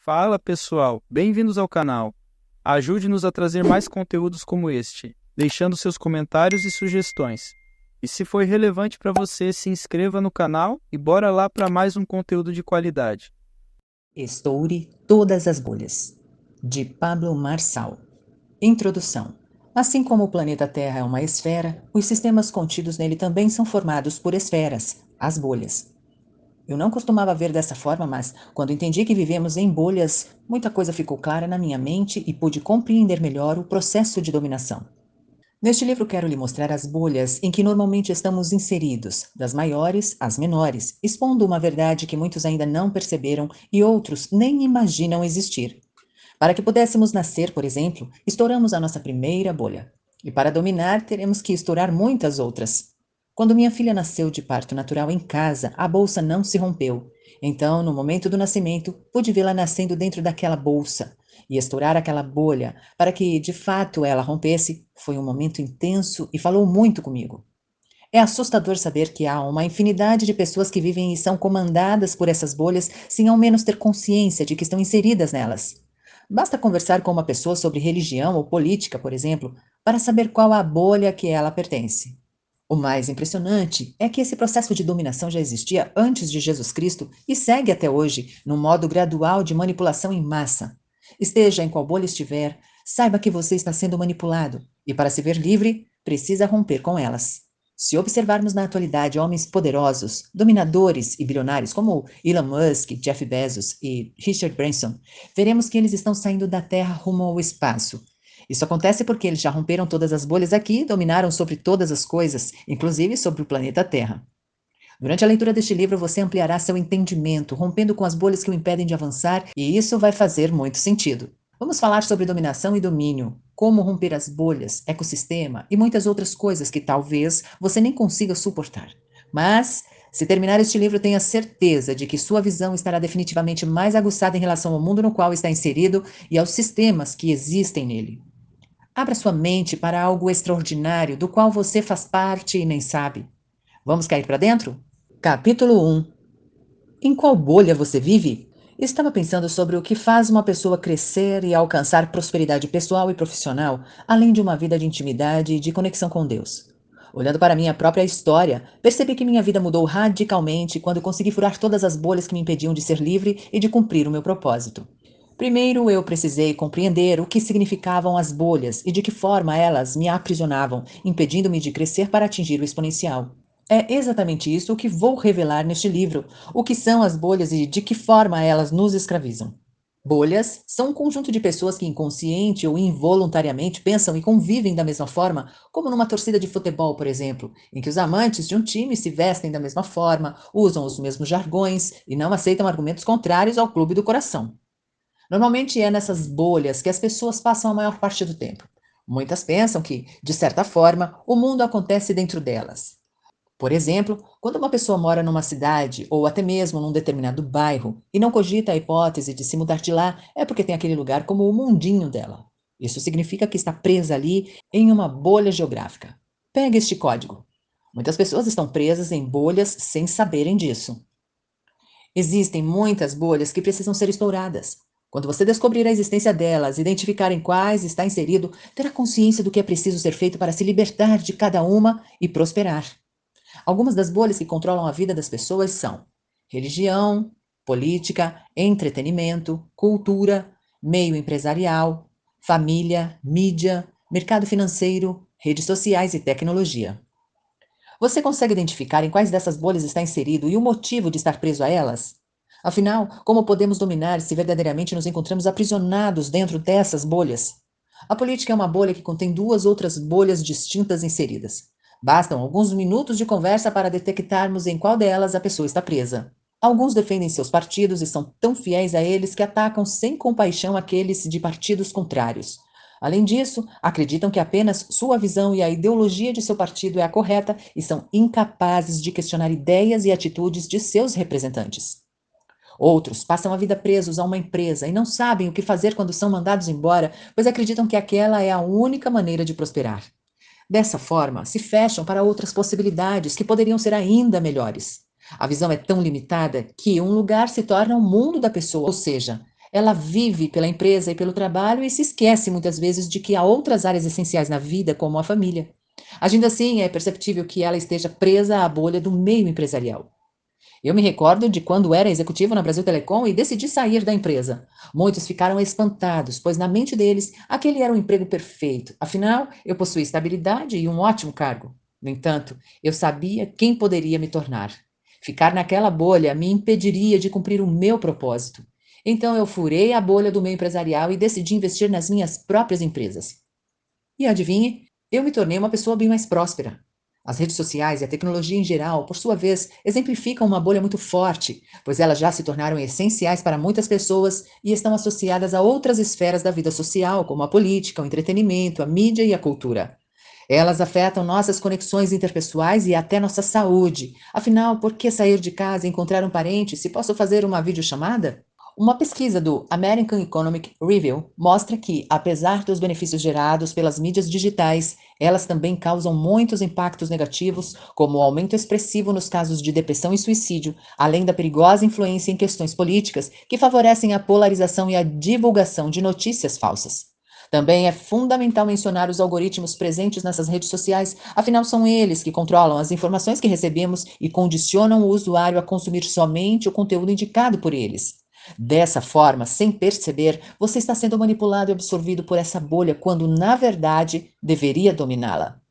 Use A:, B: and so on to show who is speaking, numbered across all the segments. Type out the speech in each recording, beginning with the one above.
A: Fala pessoal, bem-vindos ao canal. Ajude-nos a trazer mais conteúdos como este, deixando seus comentários e sugestões. E se foi relevante para você, se inscreva no canal e bora lá para mais um conteúdo de qualidade.
B: Estoure todas as bolhas, de Pablo Marçal. Introdução. Assim como o planeta Terra é uma esfera, os sistemas contidos nele também são formados por esferas, as bolhas. Eu não costumava ver dessa forma, mas quando entendi que vivemos em bolhas, muita coisa ficou clara na minha mente e pude compreender melhor o processo de dominação. Neste livro quero lhe mostrar as bolhas em que normalmente estamos inseridos, das maiores às menores, expondo uma verdade que muitos ainda não perceberam e outros nem imaginam existir. Para que pudéssemos nascer, por exemplo, estouramos a nossa primeira bolha. E para dominar, teremos que estourar muitas outras. Quando minha filha nasceu de parto natural em casa, a bolsa não se rompeu. Então, no momento do nascimento, pude vê-la nascendo dentro daquela bolsa. E estourar aquela bolha, para que de fato ela rompesse, foi um momento intenso e falou muito comigo. É assustador saber que há uma infinidade de pessoas que vivem e são comandadas por essas bolhas sem ao menos ter consciência de que estão inseridas nelas. Basta conversar com uma pessoa sobre religião ou política, por exemplo, para saber qual a bolha que ela pertence. O mais impressionante é que esse processo de dominação já existia antes de Jesus Cristo e segue até hoje, num modo gradual de manipulação em massa. Esteja em qual bolha estiver, saiba que você está sendo manipulado e, para se ver livre, precisa romper com elas. Se observarmos na atualidade homens poderosos, dominadores e bilionários como Elon Musk, Jeff Bezos e Richard Branson, veremos que eles estão saindo da Terra rumo ao espaço. Isso acontece porque eles já romperam todas as bolhas aqui e dominaram sobre todas as coisas, inclusive sobre o planeta Terra. Durante a leitura deste livro, você ampliará seu entendimento, rompendo com as bolhas que o impedem de avançar, e isso vai fazer muito sentido. Vamos falar sobre dominação e domínio, como romper as bolhas, ecossistema e muitas outras coisas que talvez você nem consiga suportar. Mas, se terminar este livro, tenha certeza de que sua visão estará definitivamente mais aguçada em relação ao mundo no qual está inserido e aos sistemas que existem nele. Abra sua mente para algo extraordinário do qual você faz parte e nem sabe. Vamos cair para dentro? Capítulo 1. Em qual bolha você vive? Estava pensando sobre o que faz uma pessoa crescer e alcançar prosperidade pessoal e profissional, além de uma vida de intimidade e de conexão com Deus. Olhando para minha própria história, percebi que minha vida mudou radicalmente quando consegui furar todas as bolhas que me impediam de ser livre e de cumprir o meu propósito. Primeiro, eu precisei compreender o que significavam as bolhas e de que forma elas me aprisionavam, impedindo-me de crescer para atingir o exponencial. É exatamente isso o que vou revelar neste livro: o que são as bolhas e de que forma elas nos escravizam. Bolhas são um conjunto de pessoas que inconsciente ou involuntariamente pensam e convivem da mesma forma, como numa torcida de futebol, por exemplo, em que os amantes de um time se vestem da mesma forma, usam os mesmos jargões e não aceitam argumentos contrários ao clube do coração. Normalmente é nessas bolhas que as pessoas passam a maior parte do tempo. Muitas pensam que, de certa forma, o mundo acontece dentro delas. Por exemplo, quando uma pessoa mora numa cidade ou até mesmo num determinado bairro e não cogita a hipótese de se mudar de lá, é porque tem aquele lugar como o mundinho dela. Isso significa que está presa ali em uma bolha geográfica. Pegue este código. Muitas pessoas estão presas em bolhas sem saberem disso. Existem muitas bolhas que precisam ser estouradas. Quando você descobrir a existência delas, identificar em quais está inserido, terá consciência do que é preciso ser feito para se libertar de cada uma e prosperar. Algumas das bolhas que controlam a vida das pessoas são religião, política, entretenimento, cultura, meio empresarial, família, mídia, mercado financeiro, redes sociais e tecnologia. Você consegue identificar em quais dessas bolhas está inserido e o motivo de estar preso a elas? Afinal, como podemos dominar se verdadeiramente nos encontramos aprisionados dentro dessas bolhas? A política é uma bolha que contém duas outras bolhas distintas inseridas. Bastam alguns minutos de conversa para detectarmos em qual delas a pessoa está presa. Alguns defendem seus partidos e são tão fiéis a eles que atacam sem compaixão aqueles de partidos contrários. Além disso, acreditam que apenas sua visão e a ideologia de seu partido é a correta e são incapazes de questionar ideias e atitudes de seus representantes. Outros passam a vida presos a uma empresa e não sabem o que fazer quando são mandados embora, pois acreditam que aquela é a única maneira de prosperar. Dessa forma, se fecham para outras possibilidades que poderiam ser ainda melhores. A visão é tão limitada que um lugar se torna o mundo da pessoa, ou seja, Ela vive pela empresa e pelo trabalho e se esquece muitas vezes de que há outras áreas essenciais na vida, como a família. Agindo assim, é perceptível que ela esteja presa à bolha do meio empresarial. Eu me recordo de quando era executivo na Brasil Telecom e decidi sair da empresa. Muitos ficaram espantados, pois na mente deles aquele era o emprego perfeito. Afinal, eu possuía estabilidade e um ótimo cargo. No entanto, eu sabia quem poderia me tornar. Ficar naquela bolha me impediria de cumprir o meu propósito. Então eu furei a bolha do meio empresarial e decidi investir nas minhas próprias empresas. E adivinhe, eu me tornei uma pessoa bem mais próspera. As redes sociais e a tecnologia em geral, por sua vez, exemplificam uma bolha muito forte, pois elas já se tornaram essenciais para muitas pessoas e estão associadas a outras esferas da vida social, como a política, o entretenimento, a mídia e a cultura. Elas afetam nossas conexões interpessoais e até nossa saúde. Afinal, por que sair de casa e encontrar um parente se posso fazer uma videochamada? Uma pesquisa do American Economic Review mostra que, apesar dos benefícios gerados pelas mídias digitais, elas também causam muitos impactos negativos, como o aumento expressivo nos casos de depressão e suicídio, além da perigosa influência em questões políticas que favorecem a polarização e a divulgação de notícias falsas. Também é fundamental mencionar os algoritmos presentes nessas redes sociais, afinal, são eles que controlam as informações que recebemos e condicionam o usuário a consumir somente o conteúdo indicado por eles. Dessa forma, sem perceber, você está sendo manipulado e absorvido por essa bolha quando, na verdade, deveria dominá-la.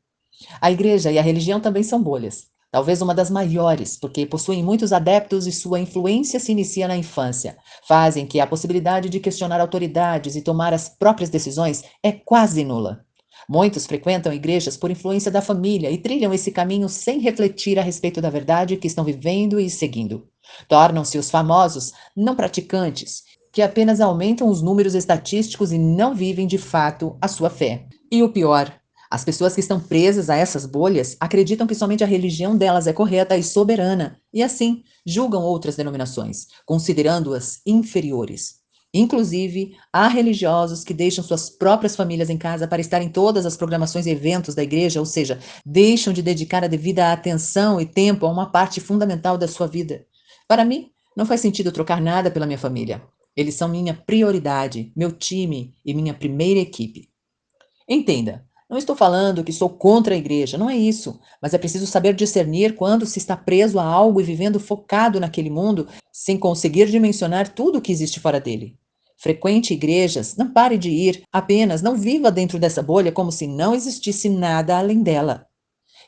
B: A igreja e a religião também são bolhas. Talvez uma das maiores, porque possuem muitos adeptos e sua influência se inicia na infância. Fazem que a possibilidade de questionar autoridades e tomar as próprias decisões é quase nula. Muitos frequentam igrejas por influência da família e trilham esse caminho sem refletir a respeito da verdade que estão vivendo e seguindo. Tornam-se os famosos não praticantes, que apenas aumentam os números estatísticos e não vivem de fato a sua fé. E o pior, as pessoas que estão presas a essas bolhas acreditam que somente a religião delas é correta e soberana, e assim julgam outras denominações, considerando-as inferiores. Inclusive, há religiosos que deixam suas próprias famílias em casa para estar em todas as programações e eventos da igreja, ou seja, deixam de dedicar a devida atenção e tempo a uma parte fundamental da sua vida. Para mim, não faz sentido trocar nada pela minha família. Eles são minha prioridade, meu time e minha primeira equipe. Entenda, não estou falando que sou contra a igreja, não é isso, mas é preciso saber discernir quando se está preso a algo e vivendo focado naquele mundo sem conseguir dimensionar tudo o que existe fora dele. Frequente igrejas, não pare de ir, apenas não viva dentro dessa bolha como se não existisse nada além dela.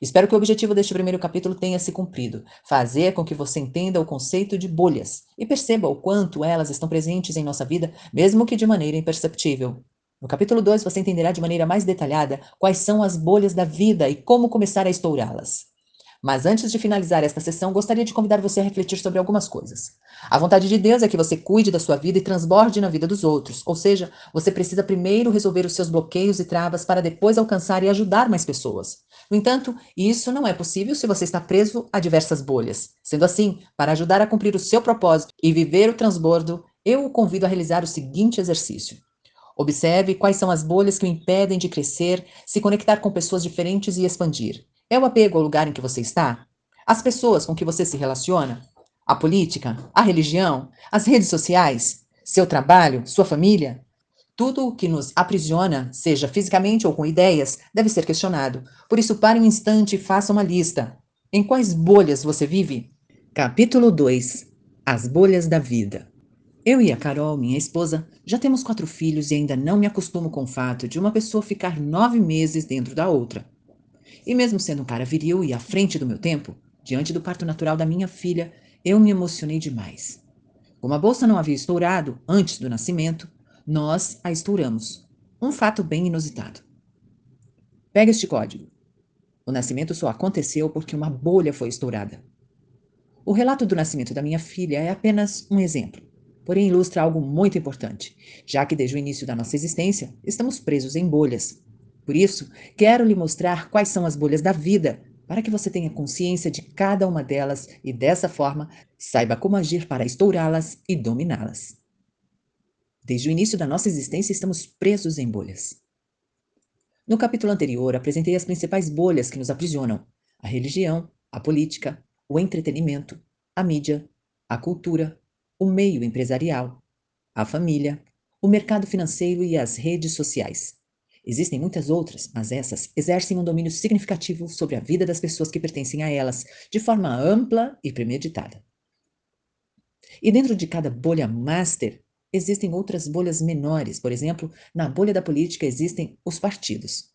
B: Espero que o objetivo deste primeiro capítulo tenha se cumprido, fazer com que você entenda o conceito de bolhas e perceba o quanto elas estão presentes em nossa vida, mesmo que de maneira imperceptível. No capítulo 2, você entenderá de maneira mais detalhada quais são as bolhas da vida e como começar a estourá-las. Mas antes de finalizar esta sessão, gostaria de convidar você a refletir sobre algumas coisas. A vontade de Deus é que você cuide da sua vida e transborde na vida dos outros, ou seja, você precisa primeiro resolver os seus bloqueios e travas para depois alcançar e ajudar mais pessoas. No entanto, isso não é possível se você está preso a diversas bolhas. Sendo assim, para ajudar a cumprir o seu propósito e viver o transbordo, eu o convido a realizar o seguinte exercício. Observe quais são as bolhas que o impedem de crescer, se conectar com pessoas diferentes e expandir. É o apego ao lugar em que você está? As pessoas com que você se relaciona? A política? A religião? As redes sociais? Seu trabalho? Sua família? Tudo o que nos aprisiona, seja fisicamente ou com ideias, deve ser questionado. Por isso, pare um instante e faça uma lista. Em quais bolhas você vive? Capítulo 2. As bolhas da vida. Eu e a Carol, minha esposa, já temos 4 filhos e ainda não me acostumo com o fato de uma pessoa ficar 9 meses dentro da outra. E mesmo sendo um cara viril e à frente do meu tempo, diante do parto natural da minha filha, eu me emocionei demais. Como a bolsa não havia estourado antes do nascimento, nós a estouramos. Um fato bem inusitado. Pega este código. O nascimento só aconteceu porque uma bolha foi estourada. O relato do nascimento da minha filha é apenas um exemplo, porém ilustra algo muito importante, já que desde o início da nossa existência estamos presos em bolhas. Por isso, quero lhe mostrar quais são as bolhas da vida, para que você tenha consciência de cada uma delas e, dessa forma, saiba como agir para estourá-las e dominá-las. Desde o início da nossa existência estamos presos em bolhas. No capítulo anterior, apresentei as principais bolhas que nos aprisionam: a religião, a política, o entretenimento, a mídia, a cultura, o meio empresarial. a família, o mercado financeiro e as redes sociais. Existem muitas outras, mas essas exercem um domínio significativo sobre a vida das pessoas que pertencem a elas, de forma ampla e premeditada. E dentro de cada bolha master, existem outras bolhas menores. Por exemplo, na bolha da política existem os partidos.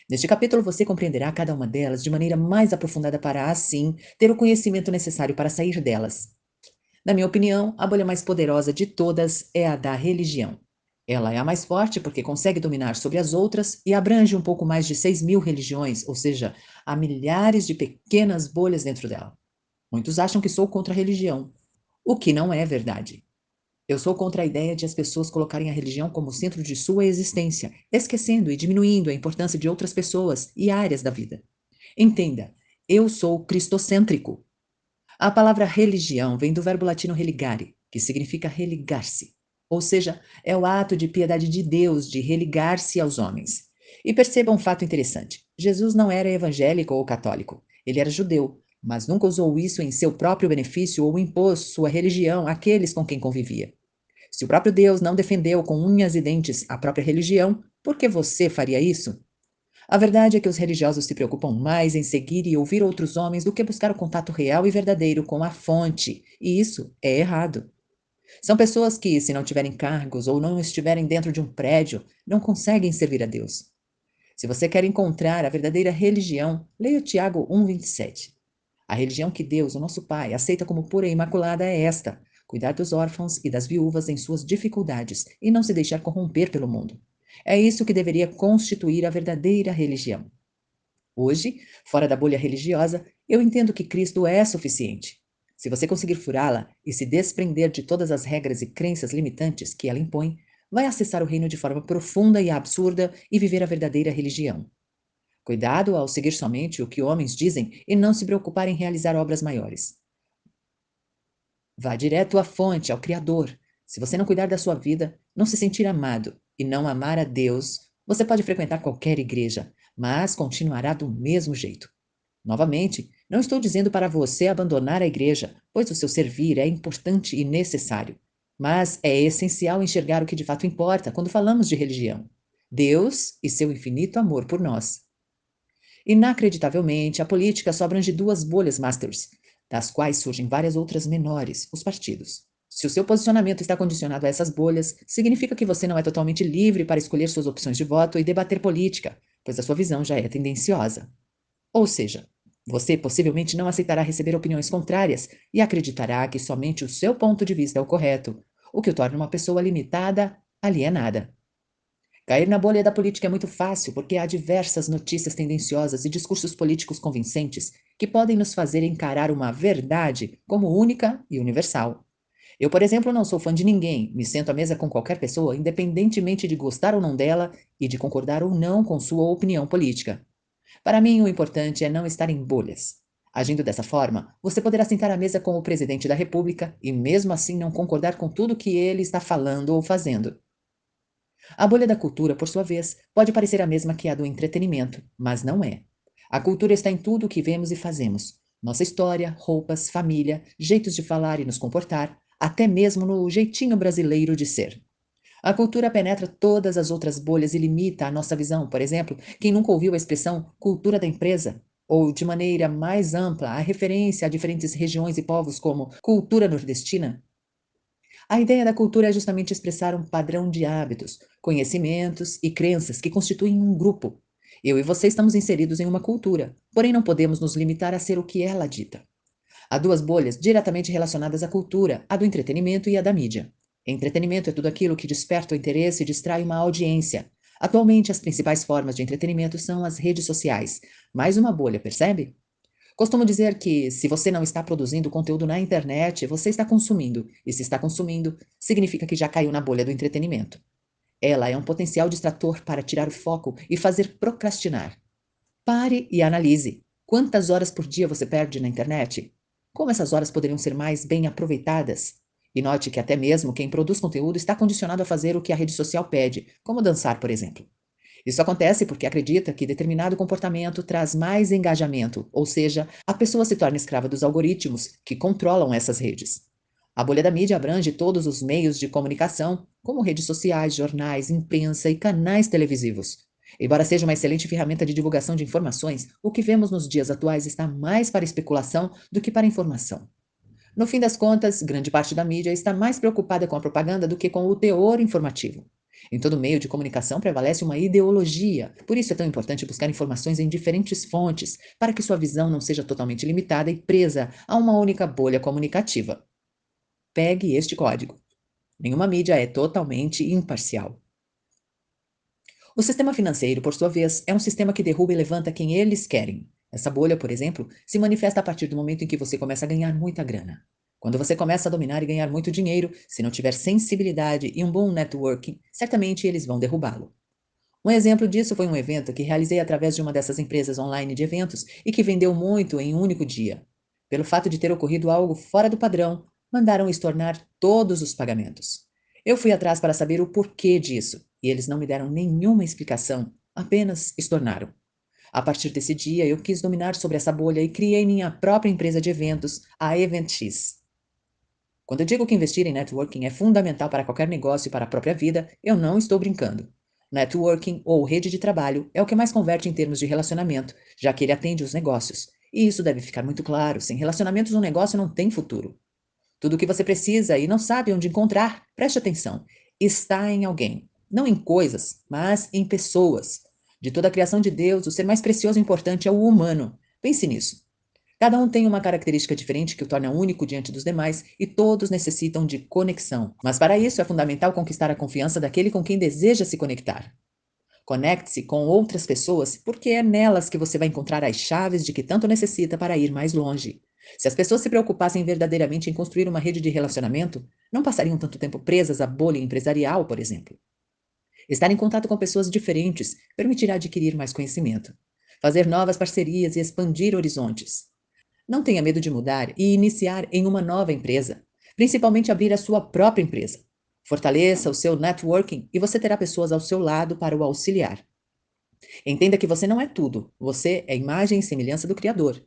B: Neste capítulo você compreenderá cada uma delas de maneira mais aprofundada para, assim, ter o conhecimento necessário para sair delas. Na minha opinião, a bolha mais poderosa de todas é a da religião. Ela é a mais forte porque consegue dominar sobre as outras e abrange um pouco mais de 6.000 religiões, ou seja, há milhares de pequenas bolhas dentro dela. Muitos acham que sou contra a religião, o que não é verdade. Eu sou contra a ideia de as pessoas colocarem a religião como centro de sua existência, esquecendo e diminuindo a importância de outras pessoas e áreas da vida. Entenda, eu sou cristocêntrico. A palavra religião vem do verbo latino religare, que significa religar-se, ou seja, é o ato de piedade de Deus de religar-se aos homens. E perceba um fato interessante: Jesus não era evangélico ou católico, ele era judeu, mas nunca usou isso em seu próprio benefício ou impôs sua religião àqueles com quem convivia. Se o próprio Deus não defendeu com unhas e dentes a própria religião, por que você faria isso? A verdade é que os religiosos se preocupam mais em seguir e ouvir outros homens do que buscar o contato real e verdadeiro com a fonte, e isso é errado. São pessoas que, se não tiverem cargos ou não estiverem dentro de um prédio, não conseguem servir a Deus. Se você quer encontrar a verdadeira religião, leia Tiago 1,27. A religião que Deus, o nosso Pai, aceita como pura e imaculada é esta: cuidar dos órfãos e das viúvas em suas dificuldades e não se deixar corromper pelo mundo. É isso que deveria constituir a verdadeira religião. Hoje, fora da bolha religiosa, eu entendo que Cristo é suficiente. Se você conseguir furá-la e se desprender de todas as regras e crenças limitantes que ela impõe, vai acessar o reino de forma profunda e absurda e viver a verdadeira religião. Cuidado ao seguir somente o que homens dizem e não se preocupar em realizar obras maiores. Vá direto à fonte, ao Criador. Se você não cuidar da sua vida, não se sentir amado e não amar a Deus, você pode frequentar qualquer igreja, mas continuará do mesmo jeito. Novamente, não estou dizendo para você abandonar a igreja, pois o seu servir é importante e necessário. Mas é essencial enxergar o que de fato importa quando falamos de religião: Deus e seu infinito amor por nós. Inacreditavelmente, a política só abrange duas bolhas masters, das quais surgem várias outras menores, os partidos. Se o seu posicionamento está condicionado a essas bolhas, significa que você não é totalmente livre para escolher suas opções de voto e debater política, pois a sua visão já é tendenciosa. Ou seja, você possivelmente não aceitará receber opiniões contrárias e acreditará que somente o seu ponto de vista é o correto, o que o torna uma pessoa limitada, alienada. Cair na bolha da política é muito fácil porque há diversas notícias tendenciosas e discursos políticos convincentes que podem nos fazer encarar uma verdade como única e universal. Eu, por exemplo, não sou fã de ninguém, me sento à mesa com qualquer pessoa, independentemente de gostar ou não dela e de concordar ou não com sua opinião política. Para mim, o importante é não estar em bolhas. Agindo dessa forma, você poderá sentar à mesa com o presidente da República e, mesmo assim, não concordar com tudo que ele está falando ou fazendo. A bolha da cultura, por sua vez, pode parecer a mesma que a do entretenimento, mas não é. A cultura está em tudo o que vemos e fazemos. Nossa história, roupas, família, jeitos de falar e nos comportar, até mesmo no jeitinho brasileiro de ser. A cultura penetra todas as outras bolhas e limita a nossa visão. Por exemplo, quem nunca ouviu a expressão cultura da empresa? Ou, de maneira mais ampla, a referência a diferentes regiões e povos como cultura nordestina? A ideia da cultura é justamente expressar um padrão de hábitos, conhecimentos e crenças que constituem um grupo. Eu e você estamos inseridos em uma cultura, porém não podemos nos limitar a ser o que ela dita. Há duas bolhas diretamente relacionadas à cultura, a do entretenimento e a da mídia. Entretenimento é tudo aquilo que desperta o interesse e distrai uma audiência. Atualmente, as principais formas de entretenimento são as redes sociais. Mais uma bolha, percebe? Costumo dizer que, se você não está produzindo conteúdo na internet, você está consumindo. E se está consumindo, significa que já caiu na bolha do entretenimento. Ela é um potencial distrator para tirar o foco e fazer procrastinar. Pare e analise. Quantas horas por dia você perde na internet? Como essas horas poderiam ser mais bem aproveitadas? E note que até mesmo quem produz conteúdo está condicionado a fazer o que a rede social pede, como dançar, por exemplo. Isso acontece porque acredita que determinado comportamento traz mais engajamento, ou seja, a pessoa se torna escrava dos algoritmos que controlam essas redes. A bolha da mídia abrange todos os meios de comunicação, como redes sociais, jornais, imprensa e canais televisivos. Embora seja uma excelente ferramenta de divulgação de informações, o que vemos nos dias atuais está mais para especulação do que para informação. No fim das contas, grande parte da mídia está mais preocupada com a propaganda do que com o teor informativo. Em todo meio de comunicação prevalece uma ideologia, por isso é tão importante buscar informações em diferentes fontes, para que sua visão não seja totalmente limitada e presa a uma única bolha comunicativa. Pegue este código. Nenhuma mídia é totalmente imparcial. O sistema financeiro, por sua vez, é um sistema que derruba e levanta quem eles querem. Essa bolha, por exemplo, se manifesta a partir do momento em que você começa a ganhar muita grana. Quando você começa a dominar e ganhar muito dinheiro, se não tiver sensibilidade e um bom networking, certamente eles vão derrubá-lo. Um exemplo disso foi um evento que realizei através de uma dessas empresas online de eventos e que vendeu muito em um único dia. Pelo fato de ter ocorrido algo fora do padrão, mandaram estornar todos os pagamentos. Eu fui atrás para saber o porquê disso e eles não me deram nenhuma explicação, apenas estornaram. A partir desse dia, eu quis dominar sobre essa bolha e criei minha própria empresa de eventos, a EventX. Quando eu digo que investir em networking é fundamental para qualquer negócio e para a própria vida, eu não estou brincando. Networking ou rede de trabalho é o que mais converte em termos de relacionamento, já que ele atende os negócios. E isso deve ficar muito claro: sem relacionamentos, um negócio não tem futuro. Tudo o que você precisa e não sabe onde encontrar, preste atenção, está em alguém. Não em coisas, mas em pessoas. De toda a criação de Deus, o ser mais precioso e importante é o humano. Pense nisso. Cada um tem uma característica diferente que o torna único diante dos demais e todos necessitam de conexão. Mas para isso é fundamental conquistar a confiança daquele com quem deseja se conectar. Conecte-se com outras pessoas porque é nelas que você vai encontrar as chaves de que tanto necessita para ir mais longe. Se as pessoas se preocupassem verdadeiramente em construir uma rede de relacionamento, não passariam tanto tempo presas à bolha empresarial, por exemplo. Estar em contato com pessoas diferentes permitirá adquirir mais conhecimento, fazer novas parcerias e expandir horizontes. Não tenha medo de mudar e iniciar em uma nova empresa, principalmente abrir a sua própria empresa. Fortaleça o seu networking e você terá pessoas ao seu lado para o auxiliar. Entenda que você não é tudo, você é imagem e semelhança do Criador.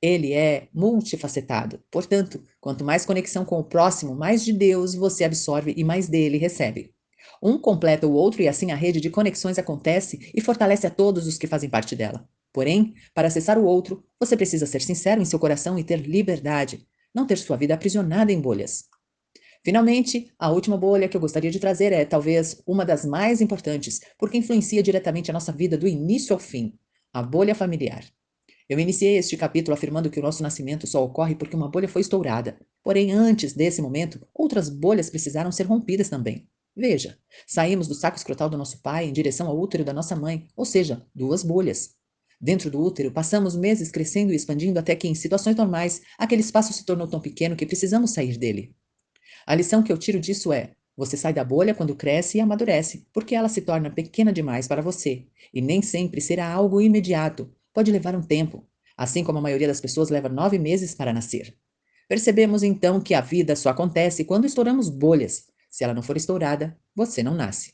B: Ele é multifacetado, portanto, quanto mais conexão com o próximo, mais de Deus você absorve e mais dele recebe. Um completa o outro e assim a rede de conexões acontece e fortalece a todos os que fazem parte dela. Porém, para acessar o outro, você precisa ser sincero em seu coração e ter liberdade, não ter sua vida aprisionada em bolhas. Finalmente, a última bolha que eu gostaria de trazer é talvez uma das mais importantes, porque influencia diretamente a nossa vida do início ao fim: a bolha familiar. Eu iniciei este capítulo afirmando que o nosso nascimento só ocorre porque uma bolha foi estourada. Porém, antes desse momento, outras bolhas precisaram ser rompidas também. Veja, saímos do saco escrotal do nosso pai em direção ao útero da nossa mãe, ou seja, duas bolhas. Dentro do útero, passamos meses crescendo e expandindo até que, em situações normais, aquele espaço se tornou tão pequeno que precisamos sair dele. A lição que eu tiro disso é: você sai da bolha quando cresce e amadurece, porque ela se torna pequena demais para você. E nem sempre será algo imediato. Pode levar um tempo, assim como a maioria das pessoas leva 9 meses para nascer. Percebemos então que a vida só acontece quando estouramos bolhas. Se ela não for estourada, você não nasce.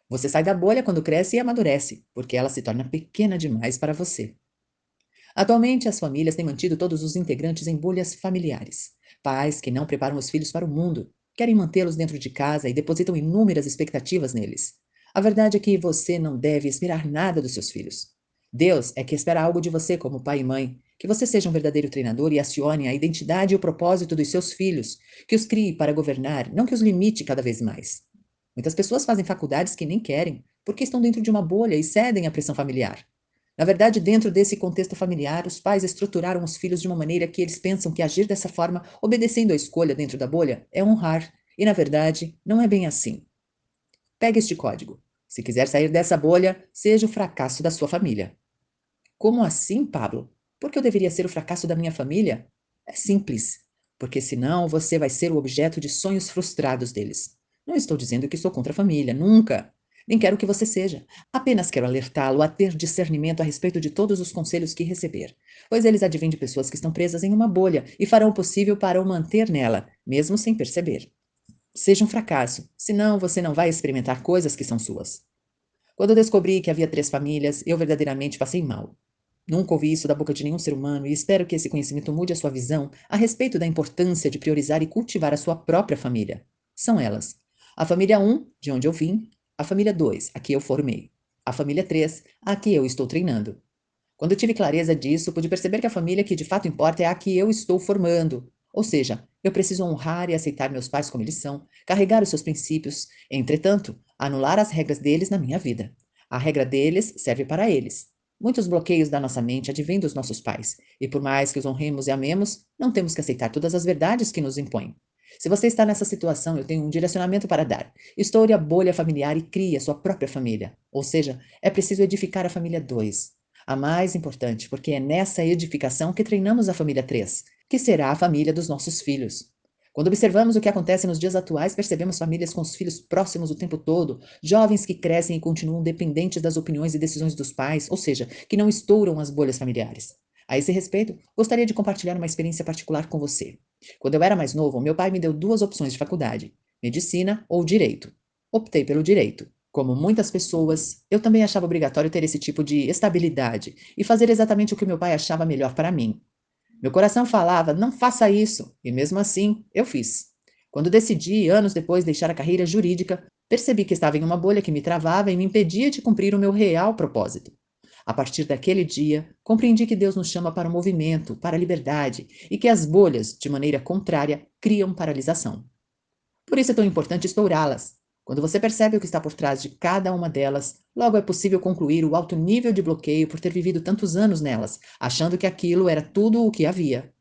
B: Você sai da bolha quando cresce e amadurece, porque ela se torna pequena demais para você. Atualmente, as famílias têm mantido todos os integrantes em bolhas familiares. Pais que não preparam os filhos para o mundo, querem mantê-los dentro de casa e depositam inúmeras expectativas neles. A verdade é que você não deve esperar nada dos seus filhos. Deus é que espera algo de você como pai e mãe, que você seja um verdadeiro treinador e acione a identidade e o propósito dos seus filhos, que os crie para governar, não que os limite cada vez mais. Muitas pessoas fazem faculdades que nem querem, porque estão dentro de uma bolha e cedem à pressão familiar. Na verdade, dentro desse contexto familiar, os pais estruturaram os filhos de uma maneira que eles pensam que agir dessa forma, obedecendo à escolha dentro da bolha, é honrar. E, na verdade, não é bem assim. Pegue este código. Se quiser sair dessa bolha, seja o fracasso da sua família. Como assim, Pablo? Por que eu deveria ser o fracasso da minha família? É simples. Porque senão você vai ser o objeto de sonhos frustrados deles. Não estou dizendo que sou contra a família, nunca. Nem quero que você seja. Apenas quero alertá-lo a ter discernimento a respeito de todos os conselhos que receber, pois eles advêm de pessoas que estão presas em uma bolha e farão o possível para o manter nela, mesmo sem perceber. Seja um fracasso, senão você não vai experimentar coisas que são suas. Quando eu descobri que havia 3 famílias, eu verdadeiramente passei mal. Nunca ouvi isso da boca de nenhum ser humano e espero que esse conhecimento mude a sua visão a respeito da importância de priorizar e cultivar a sua própria família. São elas: a família 1, de onde eu vim; a família 2, a que eu formei; a família 3, a que eu estou treinando. Quando eu tive clareza disso, pude perceber que a família que de fato importa é a que eu estou formando. Ou seja, eu preciso honrar e aceitar meus pais como eles são, carregar os seus princípios, entretanto, anular as regras deles na minha vida. A regra deles serve para eles. Muitos bloqueios da nossa mente advêm dos nossos pais, e por mais que os honremos e amemos, não temos que aceitar todas as verdades que nos impõem. Se você está nessa situação, eu tenho um direcionamento para dar. Estoure a bolha familiar e crie a sua própria família. Ou seja, é preciso edificar a família 2. A mais importante, porque é nessa edificação que treinamos a família 3, que será a família dos nossos filhos. Quando observamos o que acontece nos dias atuais, percebemos famílias com os filhos próximos o tempo todo, jovens que crescem e continuam dependentes das opiniões e decisões dos pais, ou seja, que não estouram as bolhas familiares. A esse respeito, gostaria de compartilhar uma experiência particular com você. Quando eu era mais novo, meu pai me deu duas opções de faculdade: medicina ou direito. Optei pelo direito. Como muitas pessoas, eu também achava obrigatório ter esse tipo de estabilidade e fazer exatamente o que meu pai achava melhor para mim. Meu coração falava: não faça isso, e mesmo assim, eu fiz. Quando decidi, anos depois, deixar a carreira jurídica, percebi que estava em uma bolha que me travava e me impedia de cumprir o meu real propósito. A partir daquele dia, compreendi que Deus nos chama para o movimento, para a liberdade, e que as bolhas, de maneira contrária, criam paralisação. Por isso é tão importante estourá-las. Quando você percebe o que está por trás de cada uma delas, logo é possível concluir o alto nível de bloqueio por ter vivido tantos anos nelas, achando que aquilo era tudo o que havia.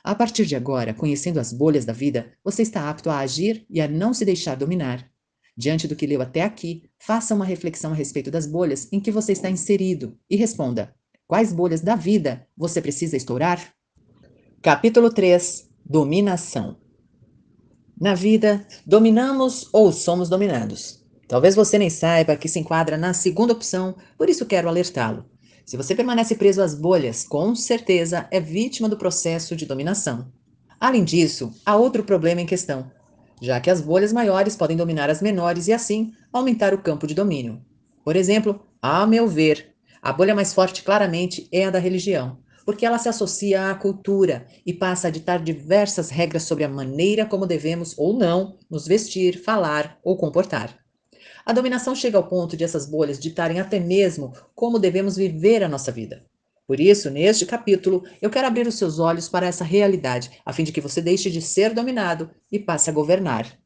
B: A partir de agora, conhecendo as bolhas da vida, você está apto a agir e a não se deixar dominar. Diante do que leu até aqui, faça uma reflexão a respeito das bolhas em que você está inserido e responda: quais bolhas da vida você precisa estourar? Capítulo 3: Dominação. Na vida, dominamos ou somos dominados. Talvez você nem saiba que se enquadra na segunda opção, por isso quero alertá-lo. Se você permanece preso às bolhas, com certeza é vítima do processo de dominação. Além disso, há outro problema em questão, já que as bolhas maiores podem dominar as menores e, assim, aumentar o campo de domínio. Por exemplo, a meu ver, a bolha mais forte claramente é a da religião, porque ela se associa à cultura e passa a ditar diversas regras sobre a maneira como devemos ou não nos vestir, falar ou comportar. A dominação chega ao ponto de essas bolhas ditarem até mesmo como devemos viver a nossa vida. Por isso, neste capítulo, eu quero abrir os seus olhos para essa realidade, a fim de que você deixe de ser dominado e passe a governar.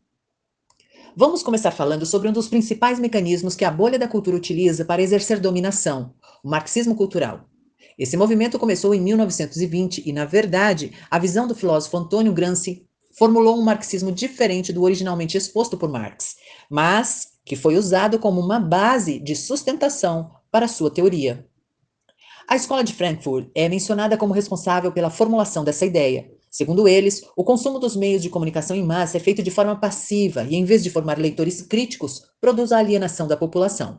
B: Vamos começar falando sobre um dos principais mecanismos que a bolha da cultura utiliza para exercer dominação: o marxismo cultural. Esse movimento começou em 1920 e, na verdade, a visão do filósofo Antônio Gramsci formulou um marxismo diferente do originalmente exposto por Marx, mas que foi usado como uma base de sustentação para sua teoria. A escola de Frankfurt é mencionada como responsável pela formulação dessa ideia. Segundo eles, o consumo dos meios de comunicação em massa é feito de forma passiva e, em vez de formar leitores críticos, produz a alienação da população.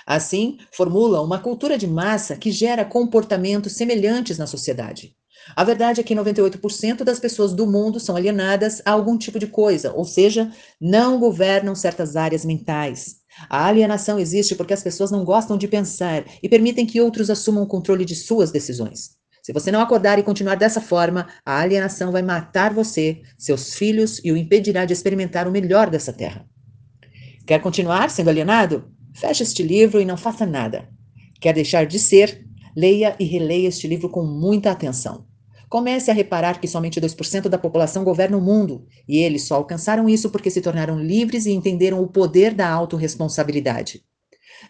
B: Assim, formula uma cultura de massa que gera comportamentos semelhantes na sociedade. A verdade é que 98% das pessoas do mundo são alienadas a algum tipo de coisa, ou seja, não governam certas áreas mentais. A alienação existe porque as pessoas não gostam de pensar e permitem que outros assumam o controle de suas decisões. Se você não acordar e continuar dessa forma, a alienação vai matar você, seus filhos e o impedirá de experimentar o melhor dessa terra. Quer continuar sendo alienado? Feche este livro e não faça nada. Quer deixar de ser? Leia e releia este livro com muita atenção. Comece a reparar que somente 2% da população governa o mundo, e eles só alcançaram isso porque se tornaram livres e entenderam o poder da autorresponsabilidade.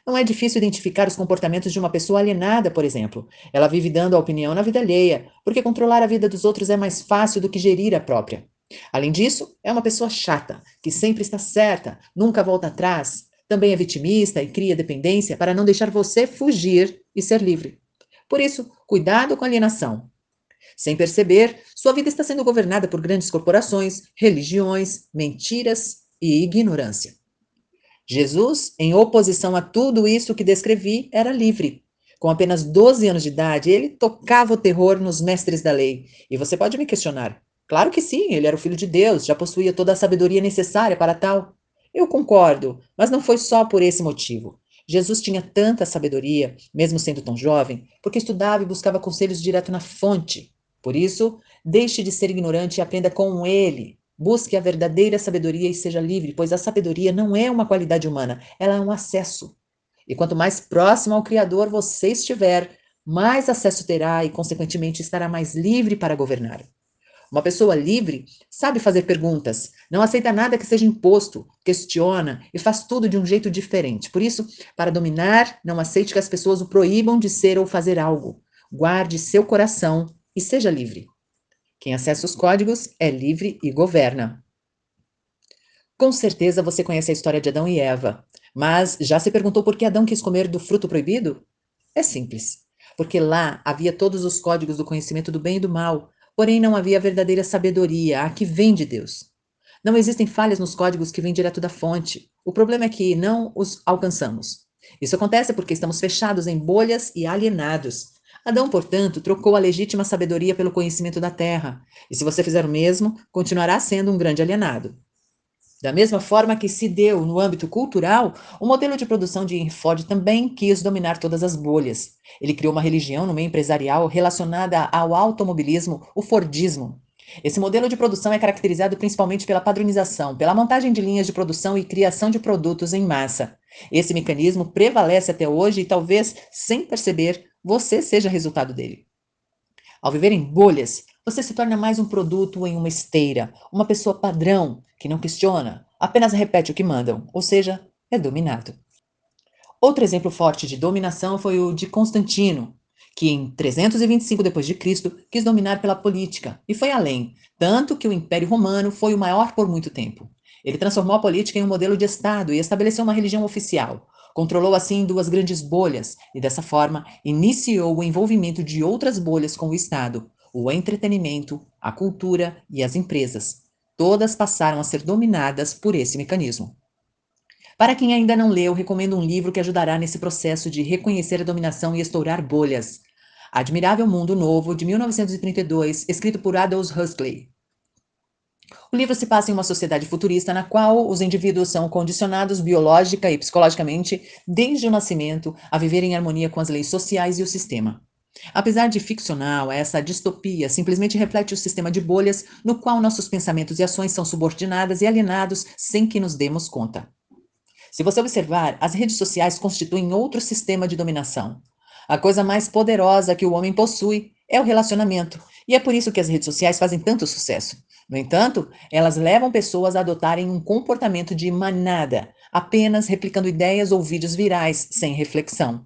B: Não é difícil identificar os comportamentos de uma pessoa alienada, por exemplo. Ela vive dando a opinião na vida alheia, porque controlar a vida dos outros é mais fácil do que gerir a própria. Além disso, é uma pessoa chata, que sempre está certa, nunca volta atrás. Também é vitimista e cria dependência para não deixar você fugir e ser livre. Por isso, cuidado com a alienação. Sem perceber, sua vida está sendo governada por grandes corporações, religiões, mentiras e ignorância. Jesus, em oposição a tudo isso que descrevi, era livre. Com apenas 12 anos de idade, ele tocava o terror nos mestres da lei. E você pode me questionar. Claro que sim, ele era o filho de Deus, já possuía toda a sabedoria necessária para tal. Eu concordo, mas não foi só por esse motivo. Jesus tinha tanta sabedoria, mesmo sendo tão jovem, porque estudava e buscava conselhos direto na fonte. Por isso, deixe de ser ignorante e aprenda com ele. Busque a verdadeira sabedoria e seja livre, pois a sabedoria não é uma qualidade humana, ela é um acesso. E quanto mais próximo ao Criador você estiver, mais acesso terá e, consequentemente, estará mais livre para governar. Uma pessoa livre sabe fazer perguntas, não aceita nada que seja imposto, questiona e faz tudo de um jeito diferente. Por isso, para dominar, não aceite que as pessoas o proíbam de ser ou fazer algo. Guarde seu coração e seja livre. Quem acessa os códigos é livre e governa. Com certeza você conhece a história de Adão e Eva, mas já se perguntou por que Adão quis comer do fruto proibido? É simples, porque lá havia todos os códigos do conhecimento do bem e do mal, porém não havia a verdadeira sabedoria, a que vem de Deus. Não existem falhas nos códigos que vêm direto da fonte. O problema é que não os alcançamos. Isso acontece porque estamos fechados em bolhas e alienados. Adão, portanto, trocou a legítima sabedoria pelo conhecimento da terra. E se você fizer o mesmo, continuará sendo um grande alienado. Da mesma forma que se deu no âmbito cultural, o modelo de produção de Henry Ford também quis dominar todas as bolhas. Ele criou uma religião no meio empresarial relacionada ao automobilismo, o Fordismo. Esse modelo de produção é caracterizado principalmente pela padronização, pela montagem de linhas de produção e criação de produtos em massa. Esse mecanismo prevalece até hoje e talvez, sem perceber, você seja resultado dele. Ao viver em bolhas, você se torna mais um produto em uma esteira, uma pessoa padrão, que não questiona, apenas repete o que mandam, ou seja, é dominado. Outro exemplo forte de dominação foi o de Constantino, que em 325 d.C. quis dominar pela política, e foi além, tanto que o Império Romano foi o maior por muito tempo. Ele transformou a política em um modelo de Estado e estabeleceu uma religião oficial. Controlou assim duas grandes bolhas e, dessa forma, iniciou o envolvimento de outras bolhas com o Estado, o entretenimento, a cultura e as empresas. Todas passaram a ser dominadas por esse mecanismo. Para quem ainda não leu, recomendo um livro que ajudará nesse processo de reconhecer a dominação e estourar bolhas. Admirável Mundo Novo, de 1932, escrito por Aldous Huxley. O livro se passa em uma sociedade futurista na qual os indivíduos são condicionados biológica e psicologicamente, desde o nascimento, a viver em harmonia com as leis sociais e o sistema. Apesar de ficcional, essa distopia simplesmente reflete o sistema de bolhas no qual nossos pensamentos e ações são subordinadas e alienados sem que nos demos conta. Se você observar, as redes sociais constituem outro sistema de dominação. A coisa mais poderosa que o homem possui é o relacionamento, e é por isso que as redes sociais fazem tanto sucesso. No entanto, elas levam pessoas a adotarem um comportamento de manada, apenas replicando ideias ou vídeos virais, sem reflexão.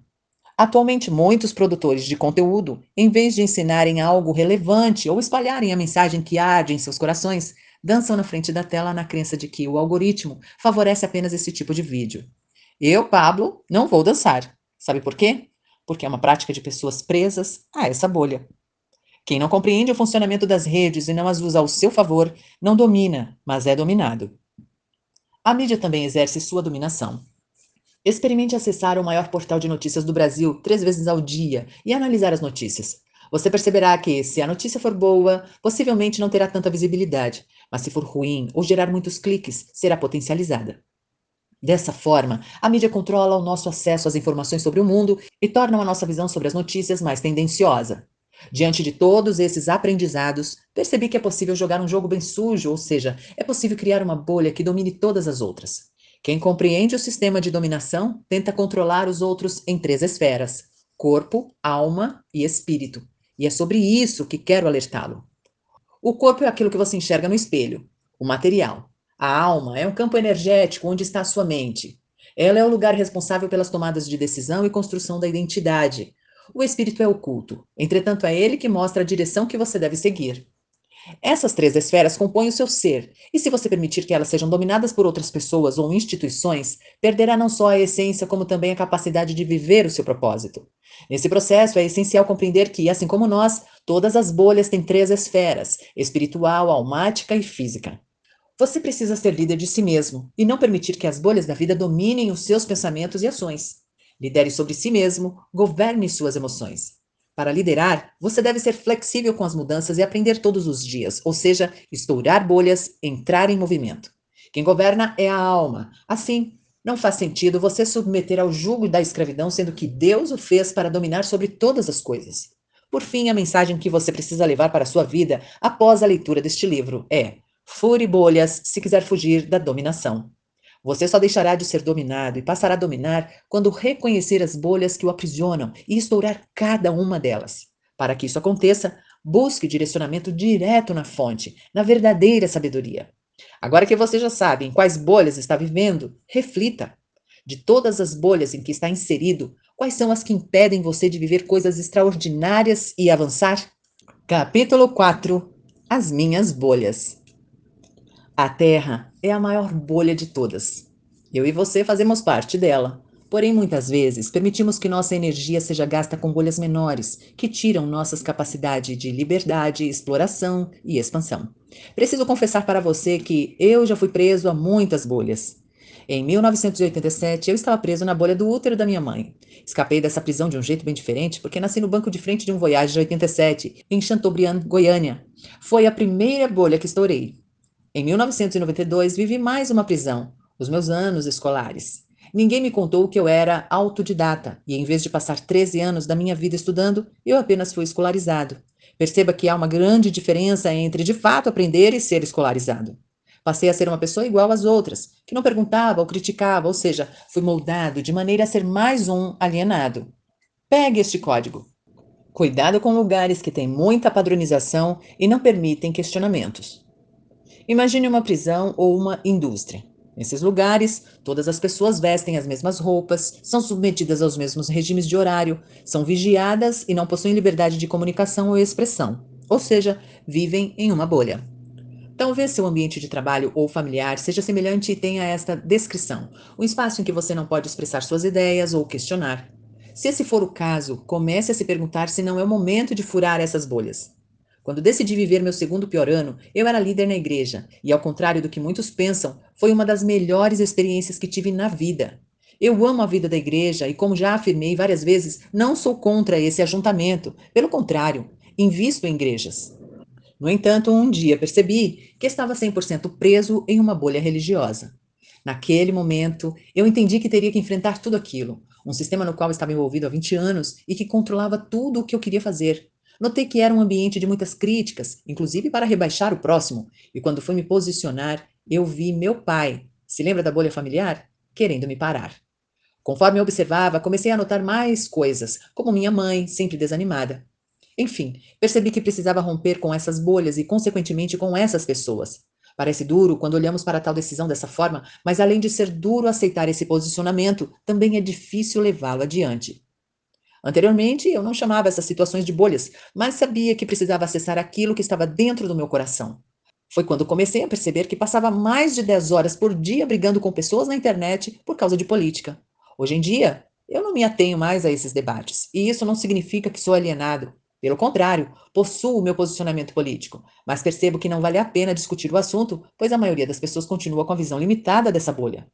B: Atualmente, muitos produtores de conteúdo, em vez de ensinarem algo relevante ou espalharem a mensagem que arde em seus corações, dançam na frente da tela na crença de que o algoritmo favorece apenas esse tipo de vídeo. Eu, Pablo, não vou dançar. Sabe por quê? Porque é uma prática de pessoas presas a essa bolha. Quem não compreende o funcionamento das redes e não as usa ao seu favor, não domina, mas é dominado. A mídia também exerce sua dominação. Experimente acessar o maior portal de notícias do Brasil 3 vezes ao dia e analisar as notícias. Você perceberá que, se a notícia for boa, possivelmente não terá tanta visibilidade, mas se for ruim ou gerar muitos cliques, será potencializada. Dessa forma, a mídia controla o nosso acesso às informações sobre o mundo e torna a nossa visão sobre as notícias mais tendenciosa. Diante de todos esses aprendizados, percebi que é possível jogar um jogo bem sujo, ou seja, é possível criar uma bolha que domine todas as outras. Quem compreende o sistema de dominação tenta controlar os outros em 3 esferas: corpo, alma e espírito. E é sobre isso que quero alertá-lo. O corpo é aquilo que você enxerga no espelho, o material. A alma é um campo energético onde está a sua mente. Ela é o lugar responsável pelas tomadas de decisão e construção da identidade. O espírito é oculto, entretanto é ele que mostra a direção que você deve seguir. Essas 3 esferas compõem o seu ser, e se você permitir que elas sejam dominadas por outras pessoas ou instituições, perderá não só a essência, como também a capacidade de viver o seu propósito. Nesse processo, é essencial compreender que, assim como nós, todas as bolhas têm 3 esferas: espiritual, almática e física. Você precisa ser líder de si mesmo e não permitir que as bolhas da vida dominem os seus pensamentos e ações. Lidere sobre si mesmo, governe suas emoções. Para liderar, você deve ser flexível com as mudanças e aprender todos os dias, ou seja, estourar bolhas, entrar em movimento. Quem governa é a alma. Assim, Não faz sentido você submeter ao jugo da escravidão, sendo que Deus o fez para dominar sobre todas as coisas. Por fim, a mensagem que você precisa levar para a sua vida após a leitura deste livro é: fure bolhas se quiser fugir da dominação. Você só deixará de ser dominado e passará a dominar quando reconhecer as bolhas que o aprisionam e estourar cada uma delas. Para que isso aconteça, busque direcionamento direto na fonte, na verdadeira sabedoria. Agora que você já sabe em quais bolhas está vivendo, reflita. De todas as bolhas em que está inserido, quais são as que impedem você de viver coisas extraordinárias e avançar? Capítulo 4: As minhas bolhas. A Terra é a maior bolha de todas. Eu e você fazemos parte dela. Porém, muitas vezes, permitimos que nossa energia seja gasta com bolhas menores, que tiram nossas capacidades de liberdade, exploração e expansão. Preciso confessar para você que eu já fui preso a muitas bolhas. Em 1987, eu estava preso na bolha do útero da minha mãe. Escapei dessa prisão de um jeito bem diferente, porque nasci no banco de frente de um Voyage de 87, em Chateaubriand, Goiânia. Foi a primeira bolha que estourei. Em 1992, vivi mais uma prisão, os meus anos escolares. Ninguém me contou que eu era autodidata, e em vez de passar 13 anos da minha vida estudando, eu apenas fui escolarizado. Perceba que há uma grande diferença entre de fato aprender e ser escolarizado. Passei a ser uma pessoa igual às outras, que não perguntava ou criticava, ou seja, fui moldado de maneira a ser mais um alienado. Pegue este código. Cuidado com lugares que têm muita padronização e não permitem questionamentos. Imagine uma prisão ou uma indústria. Nesses lugares, todas as pessoas vestem as mesmas roupas, são submetidas aos mesmos regimes de horário, são vigiadas e não possuem liberdade de comunicação ou expressão, ou seja, vivem em uma bolha. Talvez seu ambiente de trabalho ou familiar seja semelhante e tenha esta descrição: um espaço em que você não pode expressar suas ideias ou questionar. Se esse for o caso, comece a se perguntar se não é o momento de furar essas bolhas. Quando decidi viver meu segundo pior ano, eu era líder na igreja, e ao contrário do que muitos pensam, foi uma das melhores experiências que tive na vida. Eu amo a vida da igreja e, como já afirmei várias vezes, não sou contra esse ajuntamento. Pelo contrário, invisto em igrejas. No entanto, um dia percebi que estava 100% preso em uma bolha religiosa. Naquele momento, eu entendi que teria que enfrentar tudo aquilo, um sistema no qual estava envolvido há 20 anos e que controlava tudo o que eu queria fazer. Notei que era um ambiente de muitas críticas, inclusive para rebaixar o próximo, e quando fui me posicionar, eu vi meu pai, se lembra da bolha familiar? Querendo me parar. Conforme eu observava, comecei a notar mais coisas, como minha mãe, sempre desanimada. Enfim, percebi que precisava romper com essas bolhas e, consequentemente, com essas pessoas. Parece duro quando olhamos para tal decisão dessa forma, mas além de ser duro aceitar esse posicionamento, também é difícil levá-lo adiante. Anteriormente, eu não chamava essas situações de bolhas, mas sabia que precisava acessar aquilo que estava dentro do meu coração. Foi quando comecei a perceber que passava mais de 10 horas por dia brigando com pessoas na internet por causa de política. Hoje em dia, eu não me atenho mais a esses debates, e isso não significa que sou alienado. Pelo contrário, possuo o meu posicionamento político, mas percebo que não vale a pena discutir o assunto, pois a maioria das pessoas continua com a visão limitada dessa bolha.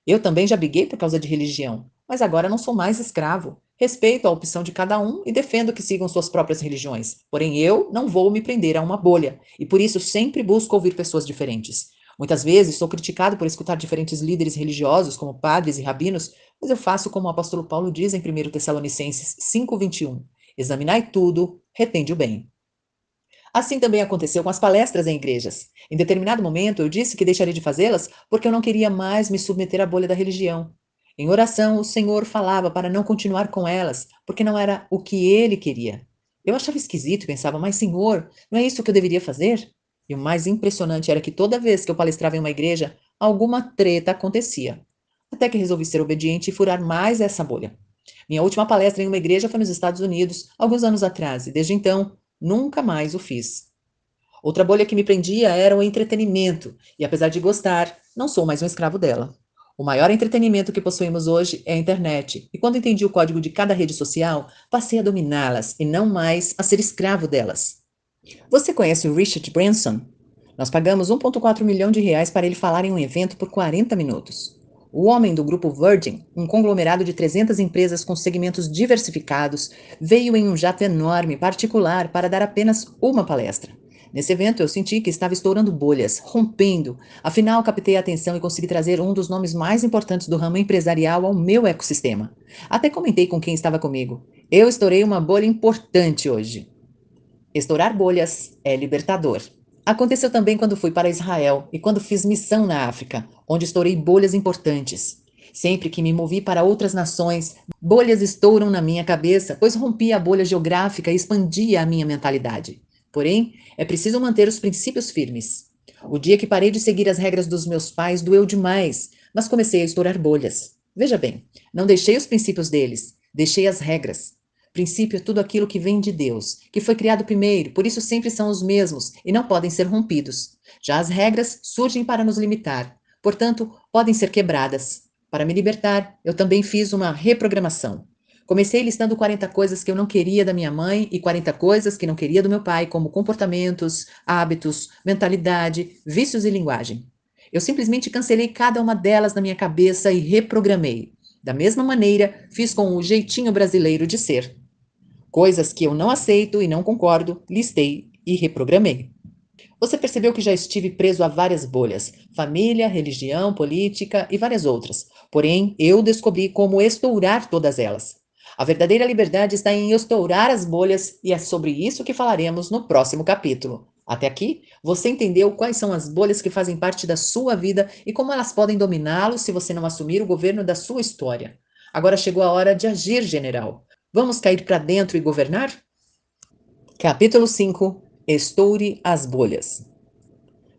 B: Eu também já briguei por causa de religião, mas agora não sou mais escravo. Respeito a opção de cada um e defendo que sigam suas próprias religiões. Porém, eu não vou me prender a uma bolha, e por isso sempre busco ouvir pessoas diferentes. Muitas vezes sou criticado por escutar diferentes líderes religiosos, como padres e rabinos, mas eu faço como o apóstolo Paulo diz em 1 Tessalonicenses 5:21: examinai tudo, retende o bem. Assim também aconteceu com as palestras em igrejas. Em determinado momento, eu disse que deixaria de fazê-las porque eu não queria mais me submeter à bolha da religião. Em oração, o Senhor falava para não continuar com elas, porque não era o que ele queria. Eu achava esquisito e pensava, mas Senhor, não é isso que eu deveria fazer? E o mais impressionante era que toda vez que eu palestrava em uma igreja, alguma treta acontecia. Até que resolvi ser obediente e furar mais essa bolha. Minha última palestra em uma igreja foi nos Estados Unidos, alguns anos atrás, e desde então nunca mais o fiz. Outra bolha que me prendia era o entretenimento, e apesar de gostar, não sou mais um escravo dela. O maior entretenimento que possuímos hoje é a internet, e quando entendi o código de cada rede social, passei a dominá-las e não mais a ser escravo delas. Você conhece o Richard Branson? Nós pagamos 1,4 milhão de reais para ele falar em um evento por 40 minutos. O homem do grupo Virgin, um conglomerado de 300 empresas com segmentos diversificados, veio em um jato enorme particular para dar apenas uma palestra. Nesse evento, eu senti que estava estourando bolhas, rompendo. Afinal, captei a atenção e consegui trazer um dos nomes mais importantes do ramo empresarial ao meu ecossistema. Até comentei com quem estava comigo. Eu estourei uma bolha importante hoje. Estourar bolhas é libertador. Aconteceu também quando fui para Israel e quando fiz missão na África, onde estourei bolhas importantes. Sempre que me movi para outras nações, bolhas estouram na minha cabeça, pois rompi a bolha geográfica e expandia a minha mentalidade. Porém, é preciso manter os princípios firmes. O dia que parei de seguir as regras dos meus pais doeu demais, mas comecei a estourar bolhas. Veja bem, não deixei os princípios deles, deixei as regras. Princípio é tudo aquilo que vem de Deus, que foi criado primeiro, por isso sempre são os mesmos e não podem ser rompidos. Já as regras surgem para nos limitar, portanto, podem ser quebradas. Para me libertar, eu também fiz uma reprogramação. Comecei listando 40 coisas que eu não queria da minha mãe e 40 coisas que não queria do meu pai, como comportamentos, hábitos, mentalidade, vícios e linguagem. Eu simplesmente cancelei cada uma delas na minha cabeça e reprogramei. Da mesma maneira, fiz com o jeitinho brasileiro de ser. Coisas que eu não aceito e não concordo, listei e reprogramei. Você percebeu que já estive preso a várias bolhas, família, religião, política e várias outras. Porém, eu descobri como estourar todas elas. A verdadeira liberdade está em estourar as bolhas e é sobre isso que falaremos no próximo capítulo. Até aqui, você entendeu quais são as bolhas que fazem parte da sua vida e como elas podem dominá-lo se você não assumir o governo da sua história. Agora chegou a hora de agir, general. Vamos cair para dentro e governar? Capítulo 5. Estoure as bolhas.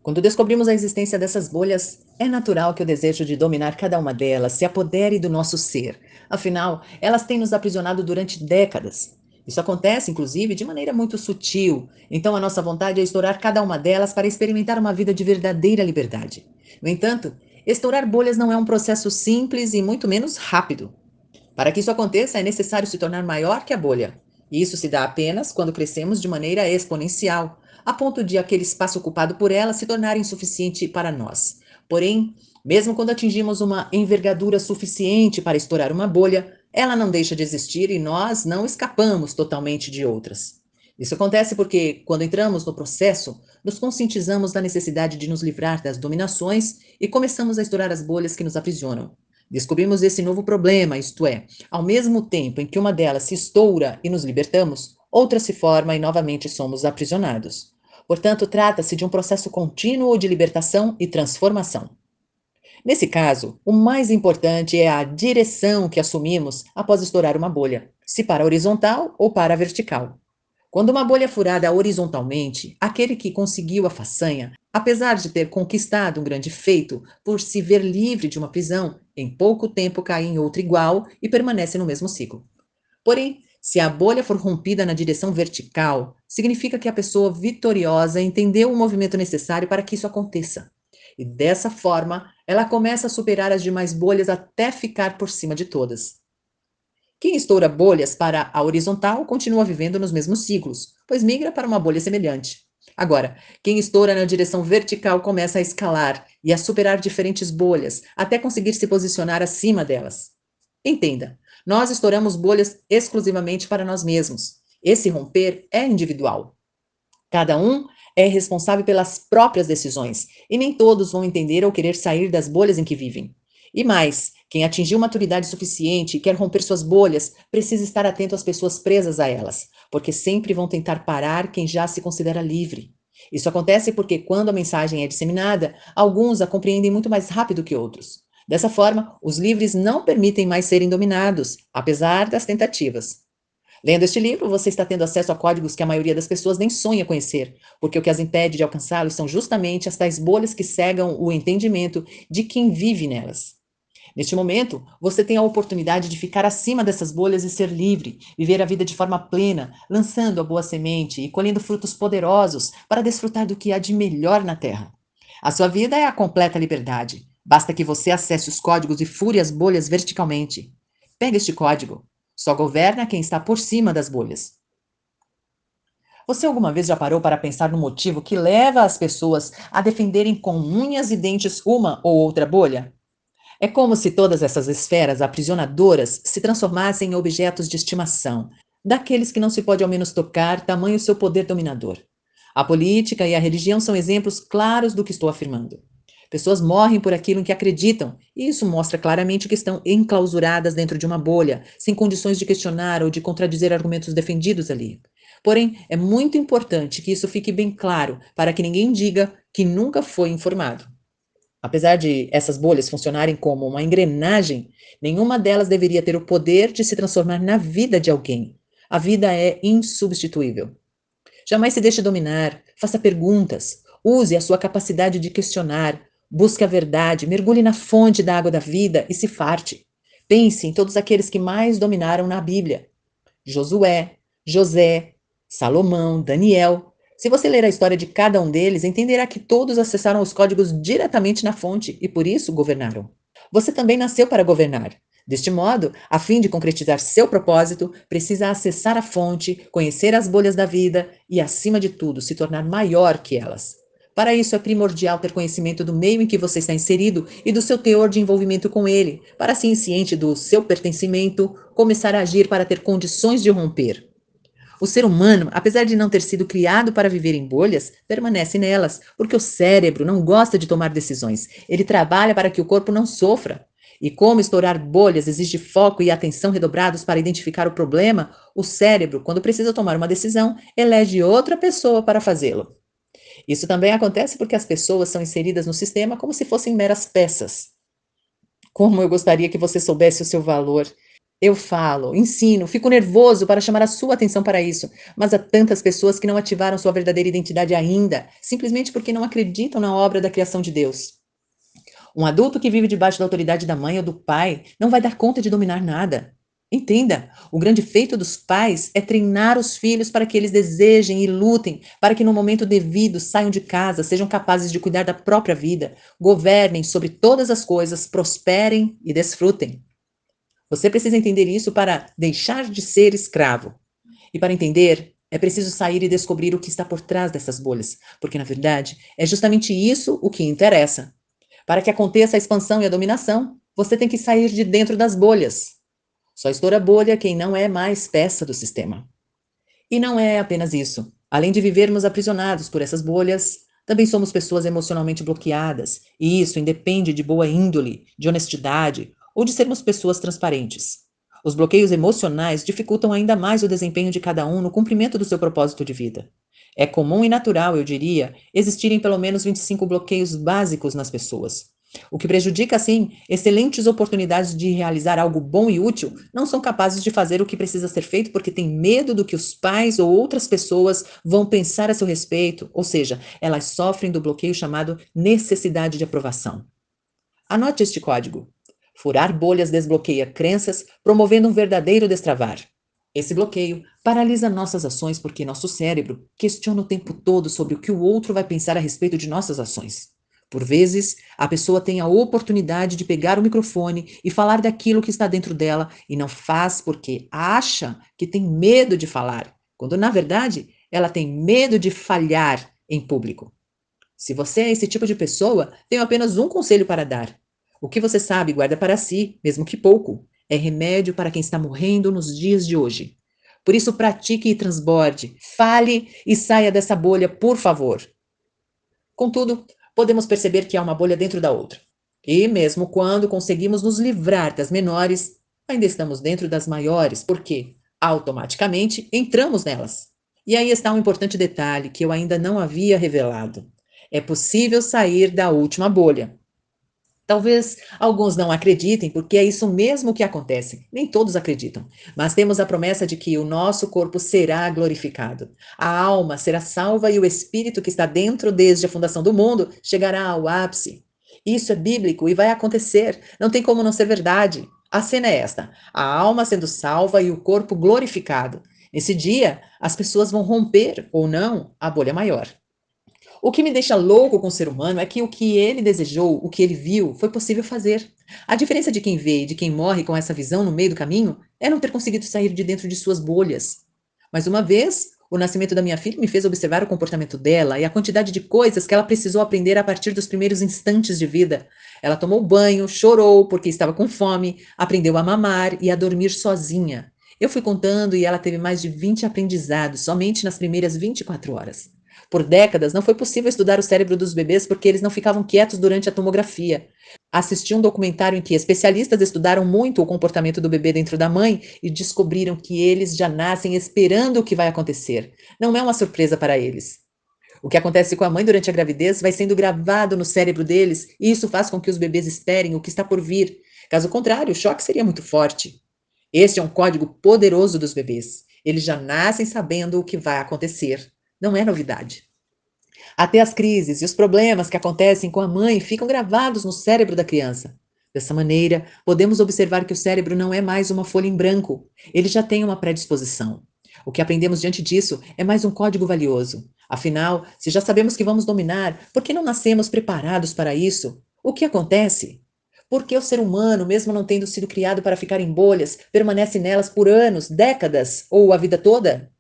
B: Quando descobrimos a existência dessas bolhas, é natural que o desejo de dominar cada uma delas se apodere do nosso ser. Afinal, elas têm nos aprisionado durante décadas. Isso acontece, inclusive, de maneira muito sutil. Então, a nossa vontade é estourar cada uma delas para experimentar uma vida de verdadeira liberdade. No entanto, estourar bolhas não é um processo simples e muito menos rápido. Para que isso aconteça, é necessário se tornar maior que a bolha. E isso se dá apenas quando crescemos de maneira exponencial, a ponto de aquele espaço ocupado por ela se tornar insuficiente para nós. Porém, mesmo quando atingimos uma envergadura suficiente para estourar uma bolha, ela não deixa de existir e nós não escapamos totalmente de outras. Isso acontece porque, quando entramos no processo, nos conscientizamos da necessidade de nos livrar das dominações e começamos a estourar as bolhas que nos aprisionam. Descobrimos esse novo problema, isto é, ao mesmo tempo em que uma delas se estoura e nos libertamos, outra se forma e novamente somos aprisionados. Portanto, trata-se de um processo contínuo de libertação e transformação. Nesse caso, o mais importante é a direção que assumimos após estourar uma bolha, se para a horizontal ou para a vertical. Quando uma bolha é furada horizontalmente, aquele que conseguiu a façanha, apesar de ter conquistado um grande feito por se ver livre de uma prisão, em pouco tempo cai em outra igual e permanece no mesmo ciclo. Porém, se a bolha for rompida na direção vertical, significa que a pessoa vitoriosa entendeu o movimento necessário para que isso aconteça. E dessa forma, ela começa a superar as demais bolhas até ficar por cima de todas. Quem estoura bolhas para a horizontal continua vivendo nos mesmos ciclos, pois migra para uma bolha semelhante. Agora, quem estoura na direção vertical começa a escalar e a superar diferentes bolhas, até conseguir se posicionar acima delas. Entenda, nós estouramos bolhas exclusivamente para nós mesmos. Esse romper é individual. Cada um é responsável pelas próprias decisões, e nem todos vão entender ou querer sair das bolhas em que vivem. E mais, quem atingiu maturidade suficiente e quer romper suas bolhas, precisa estar atento às pessoas presas a elas, porque sempre vão tentar parar quem já se considera livre. Isso acontece porque, quando a mensagem é disseminada, alguns a compreendem muito mais rápido que outros. Dessa forma, os livres não permitem mais serem dominados, apesar das tentativas. Lendo este livro, você está tendo acesso a códigos que a maioria das pessoas nem sonha conhecer, porque o que as impede de alcançá-los são justamente as tais bolhas que cegam o entendimento de quem vive nelas. Neste momento, você tem a oportunidade de ficar acima dessas bolhas e ser livre, viver a vida de forma plena, lançando a boa semente e colhendo frutos poderosos para desfrutar do que há de melhor na Terra. A sua vida é a completa liberdade. Basta que você acesse os códigos e fure as bolhas verticalmente. Pegue este código. Só governa quem está por cima das bolhas. Você alguma vez já parou para pensar no motivo que leva as pessoas a defenderem com unhas e dentes uma ou outra bolha? É como se todas essas esferas aprisionadoras se transformassem em objetos de estimação, daqueles que não se pode ao menos tocar, tamanho seu poder dominador. A política e a religião são exemplos claros do que estou afirmando. Pessoas morrem por aquilo em que acreditam, e isso mostra claramente que estão enclausuradas dentro de uma bolha, sem condições de questionar ou de contradizer argumentos defendidos ali. Porém, é muito importante que isso fique bem claro para que ninguém diga que nunca foi informado. Apesar de essas bolhas funcionarem como uma engrenagem, nenhuma delas deveria ter o poder de se transformar na vida de alguém. A vida é insubstituível. Jamais se deixe dominar, faça perguntas, use a sua capacidade de questionar, busque a verdade, mergulhe na fonte da água da vida e se farte. Pense em todos aqueles que mais dominaram na Bíblia: Josué, José, Salomão, Daniel. Se você ler a história de cada um deles, entenderá que todos acessaram os códigos diretamente na fonte e por isso governaram. Você também nasceu para governar. Deste modo, a fim de concretizar seu propósito, precisa acessar a fonte, conhecer as bolhas da vida e, acima de tudo, se tornar maior que elas. Para isso, é primordial ter conhecimento do meio em que você está inserido e do seu teor de envolvimento com ele, para, assim, ciente do seu pertencimento, começar a agir para ter condições de romper. O ser humano, apesar de não ter sido criado para viver em bolhas, permanece nelas, porque o cérebro não gosta de tomar decisões. Ele trabalha para que o corpo não sofra. E como estourar bolhas exige foco e atenção redobrados para identificar o problema, o cérebro, quando precisa tomar uma decisão, elege outra pessoa para fazê-lo. Isso também acontece porque as pessoas são inseridas no sistema como se fossem meras peças. Como eu gostaria que você soubesse o seu valor. Eu falo, ensino, fico nervoso para chamar a sua atenção para isso, mas há tantas pessoas que não ativaram sua verdadeira identidade ainda, simplesmente porque não acreditam na obra da criação de Deus. Um adulto que vive debaixo da autoridade da mãe ou do pai não vai dar conta de dominar nada. Entenda, o grande feito dos pais é treinar os filhos para que eles desejem e lutem, para que no momento devido saiam de casa, sejam capazes de cuidar da própria vida, governem sobre todas as coisas, prosperem e desfrutem. Você precisa entender isso para deixar de ser escravo. E para entender, é preciso sair e descobrir o que está por trás dessas bolhas, porque na verdade é justamente isso o que interessa. Para que aconteça a expansão e a dominação, você tem que sair de dentro das bolhas. Só estoura bolha quem não é mais peça do sistema. E não é apenas isso. Além de vivermos aprisionados por essas bolhas, também somos pessoas emocionalmente bloqueadas, e isso independe de boa índole, de honestidade ou de sermos pessoas transparentes. Os bloqueios emocionais dificultam ainda mais o desempenho de cada um no cumprimento do seu propósito de vida. É comum e natural, eu diria, existirem pelo menos 25 bloqueios básicos nas pessoas. O que prejudica, assim, excelentes oportunidades de realizar algo bom e útil, não são capazes de fazer o que precisa ser feito porque têm medo do que os pais ou outras pessoas vão pensar a seu respeito, ou seja, elas sofrem do bloqueio chamado necessidade de aprovação. Anote este código. Furar bolhas desbloqueia crenças, promovendo um verdadeiro destravar. Esse bloqueio paralisa nossas ações porque nosso cérebro questiona o tempo todo sobre o que o outro vai pensar a respeito de nossas ações. Por vezes, a pessoa tem a oportunidade de pegar o microfone e falar daquilo que está dentro dela e não faz porque acha que tem medo de falar, quando na verdade ela tem medo de falhar em público. Se você é esse tipo de pessoa, tenho apenas um conselho para dar. O que você sabe, guarda para si, mesmo que pouco. É remédio para quem está morrendo nos dias de hoje. Por isso, pratique e transborde. Fale e saia dessa bolha, por favor. Contudo, podemos perceber que há uma bolha dentro da outra. E mesmo quando conseguimos nos livrar das menores, ainda estamos dentro das maiores, porque automaticamente entramos nelas. E aí está um importante detalhe que eu ainda não havia revelado. É possível sair da última bolha. Talvez alguns não acreditem, porque é isso mesmo que acontece. Nem todos acreditam. Mas temos a promessa de que o nosso corpo será glorificado. A alma será salva e o espírito que está dentro desde a fundação do mundo chegará ao ápice. Isso é bíblico e vai acontecer. Não tem como não ser verdade. A cena é esta: a alma sendo salva e o corpo glorificado. Nesse dia, as pessoas vão romper, ou não, a bolha maior. O que me deixa louco com o ser humano é que o que ele desejou, o que ele viu, foi possível fazer. A diferença de quem vê e de quem morre com essa visão no meio do caminho é não ter conseguido sair de dentro de suas bolhas. Mais uma vez, o nascimento da minha filha me fez observar o comportamento dela e a quantidade de coisas que ela precisou aprender a partir dos primeiros instantes de vida. Ela tomou banho, chorou porque estava com fome, aprendeu a mamar e a dormir sozinha. Eu fui contando e ela teve mais de 20 aprendizados somente nas primeiras 24 horas. Por décadas, não foi possível estudar o cérebro dos bebês porque eles não ficavam quietos durante a tomografia. Assisti um documentário em que especialistas estudaram muito o comportamento do bebê dentro da mãe e descobriram que eles já nascem esperando o que vai acontecer. Não é uma surpresa para eles. O que acontece com a mãe durante a gravidez vai sendo gravado no cérebro deles e isso faz com que os bebês esperem o que está por vir. Caso contrário, o choque seria muito forte. Este é um código poderoso dos bebês. Eles já nascem sabendo o que vai acontecer. Não é novidade. Até as crises e os problemas que acontecem com a mãe ficam gravados no cérebro da criança. Dessa maneira, podemos observar que o cérebro não é mais uma folha em branco. Ele já tem uma predisposição. O que aprendemos diante disso é mais um código valioso. Afinal, se já sabemos que vamos dominar, por que não nascemos preparados para isso? O que acontece? Por que o ser humano, mesmo não tendo sido criado para ficar em bolhas, permanece nelas por anos, décadas ou a vida toda?